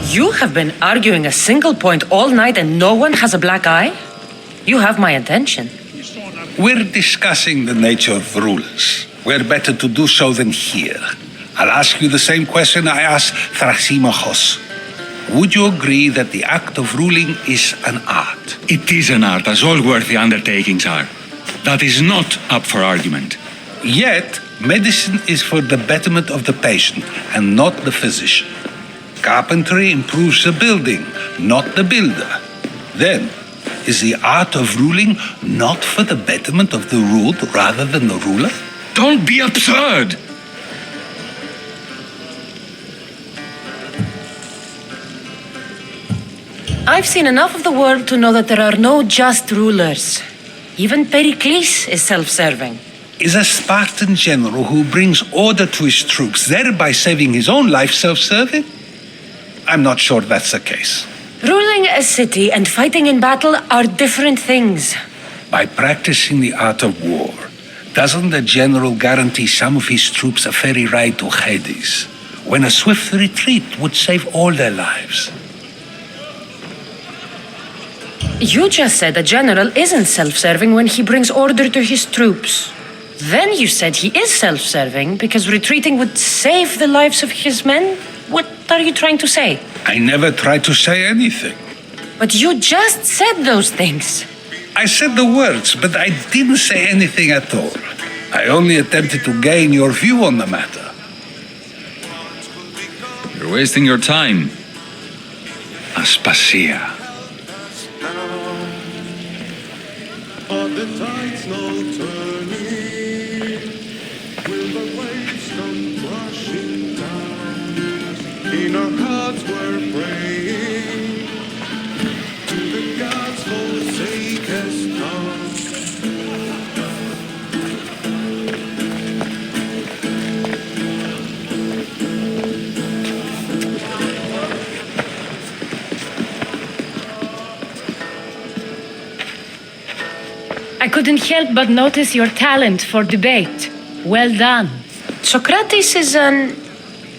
You have been arguing a single point all night and no one has a black eye? You have my attention. We're discussing the nature of rulers. Where better to do so than here? I'll ask you the same question I asked Thrasymachos. Would you agree that the act of ruling is an art? It is an art, as all worthy undertakings are. That is not up for argument. Yet, medicine is for the betterment of the patient and not the physician. Carpentry improves the building, not the builder. Then, is the art of ruling not for the betterment of the ruled rather than the ruler? Don't be absurd! I've seen enough of the world to know that there are no just rulers. Even Pericles is self-serving. Is a Spartan general who brings order to his troops, thereby saving his own life, self-serving? I'm not sure that's the case. Ruling a city and fighting in battle are different things. By practicing the art of war, doesn't the general guarantee some of his troops a ferry ride to Hades, when a swift retreat would save all their lives? You just said a general isn't self-serving when he brings order to his troops. Then you said he is self-serving because retreating would save the lives of his men? What are you trying to say? I never tried to say anything. But you just said those things. I said the words, but I didn't say anything at all. I only attempted to gain your view on the matter. You're wasting your time. Aspasia. But the tide's no turning. Will the waves come crashing down? In our hearts we're praying to the gods forsake us now. I couldn't help but notice your talent for debate. Well done. Socrates is an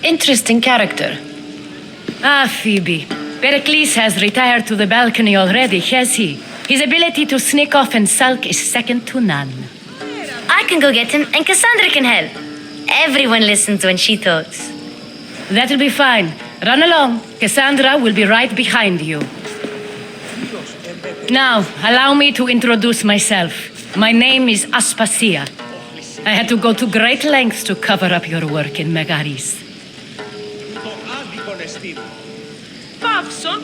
interesting character. Ah, Phoebe. Pericles has retired to the balcony already, has he? His ability to sneak off and sulk is second to none. I can go get him, and Cassandra can help. Everyone listens when she talks. That'll be fine. Run along. Cassandra will be right behind you. Now, allow me to introduce myself. My name is Aspasia. I had to go to great lengths to cover up your work in Megaris.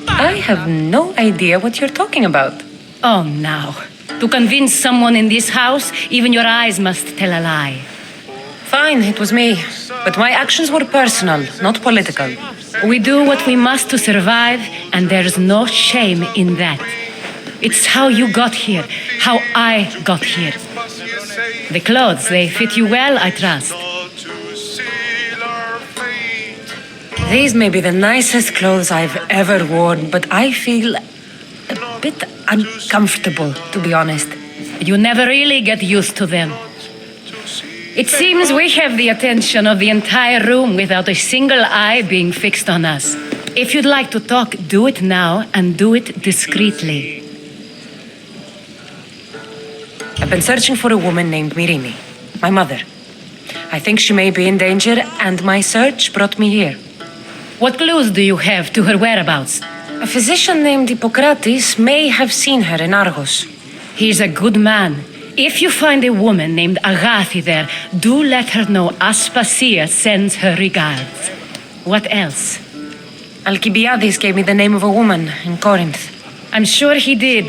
I have no idea what you're talking about. Oh, now. To convince someone in this house, even your eyes must tell a lie. Fine, it was me. But my actions were personal, not political. We do what we must to survive, and there's no shame in that. It's how you got here, how I got here. The clothes, they fit you well, I trust. These may be the nicest clothes I've ever worn, but I feel a bit uncomfortable, to be honest. You never really get used to them. It seems we have the attention of the entire room without a single eye being fixed on us. If you'd like to talk, do it now, and do it discreetly. I've been searching for a woman named Mirini, my mother. I think she may be in danger, and my search brought me here. What clues do you have to her whereabouts? A physician named Hippocrates may have seen her in Argos. He's a good man. If you find a woman named Agathi there, do let her know Aspasia sends her regards. What else? Alcibiades gave me the name of a woman in Corinth. I'm sure he did.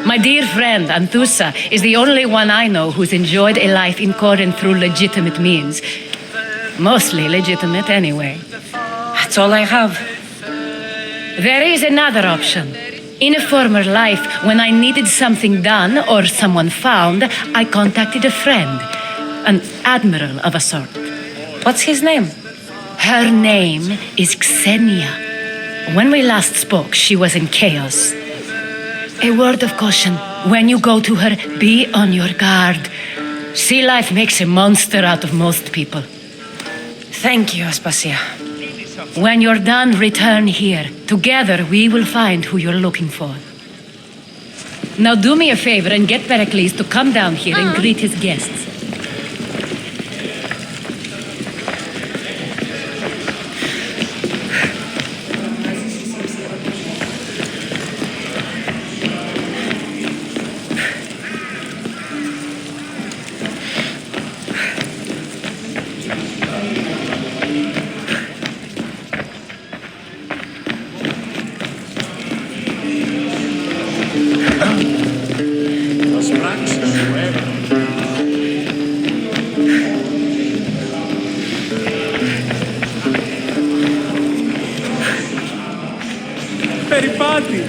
My dear friend, Anthusa, is the only one I know who's enjoyed a life in Corinth through legitimate means. Mostly legitimate, anyway. That's all I have. There is another option. In a former life, when I needed something done or someone found, I contacted a friend, an admiral of a sort. What's his name? Her name is Xenia. When we last spoke, she was in chaos. A word of caution. When you go to her, be on your guard. Sea life makes a monster out of most people. Thank you, Aspasia. When you're done, return here. Together, we will find who you're looking for. Now do me a favor and get Pericles to come down here and greet his guests. Περιπάτη!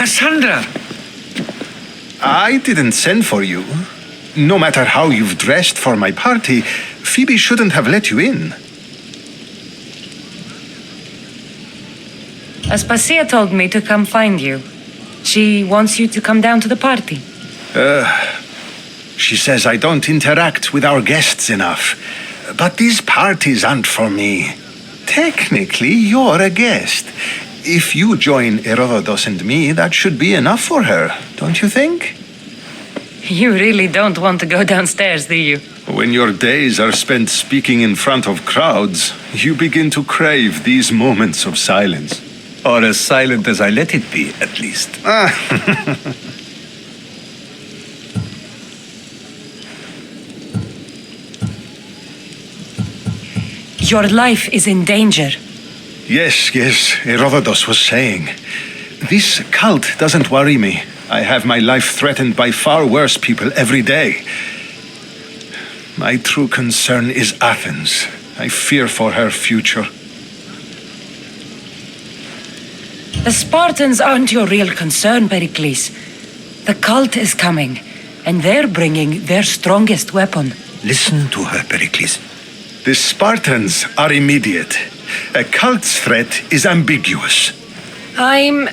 Cassandra! I didn't send for you. No matter how you've dressed for my party, Phoebe shouldn't have let you in. Aspasia told me to come find you. She wants you to come down to the party. She says I don't interact with our guests enough. But these parties aren't for me. Technically, you're a guest. If you join Herodotus and me, that should be enough for her, don't you think? You really don't want to go downstairs, do you? When your days are spent speaking in front of crowds, you begin to crave these moments of silence. Or as silent as I let it be, at least. Your life is in danger. Yes, Herodotus was saying. This cult doesn't worry me. I have my life threatened by far worse people every day. My true concern is Athens. I fear for her future. The Spartans aren't your real concern, Pericles. The cult is coming, and they're bringing their strongest weapon. Listen to her, Pericles. The Spartans are immediate. A cult's threat is ambiguous. I'm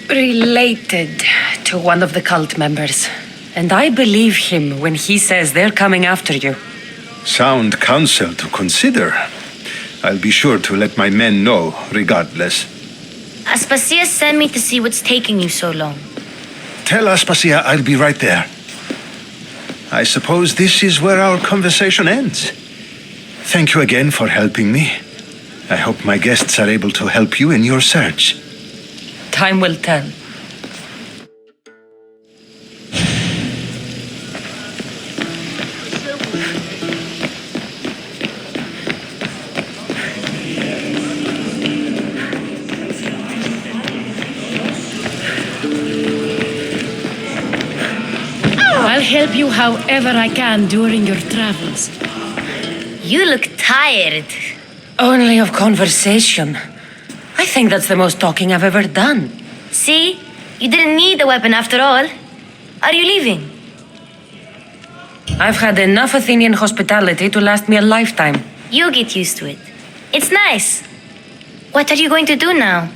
related to one of the cult members, and I believe him when he says they're coming after you. Sound counsel to consider. I'll be sure to let my men know, regardless. Aspasia sent me to see what's taking you so long. Tell Aspasia I'll be right there. I suppose this is where our conversation ends. Thank you again for helping me. I hope my guests are able to help you in your search. Time will tell. I'll help you however I can during your travels. You look tired. Only of conversation. I think that's the most talking I've ever done. See? You didn't need the weapon after all. Are you leaving? I've had enough Athenian hospitality to last me a lifetime. You get used to it. It's nice. What are you going to do now?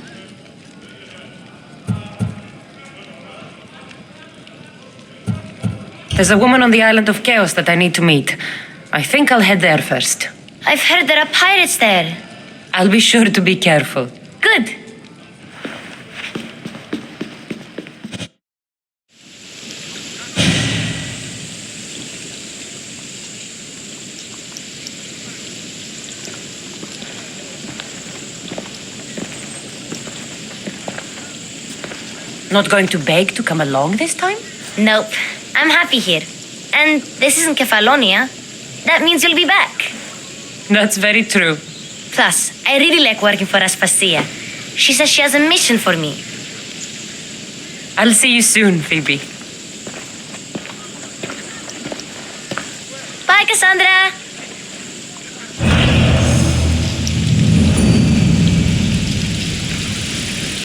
There's a woman on the island of Chaos that I need to meet. I think I'll head there first. I've heard there are pirates there. I'll be sure to be careful. Good. Not going to beg to come along this time? Nope. I'm happy here. And this isn't Kefalonia. That means you'll be back. That's very true. Plus, I really like working for Aspasia. She says she has a mission for me. I'll see you soon, Phoebe. Bye, Cassandra.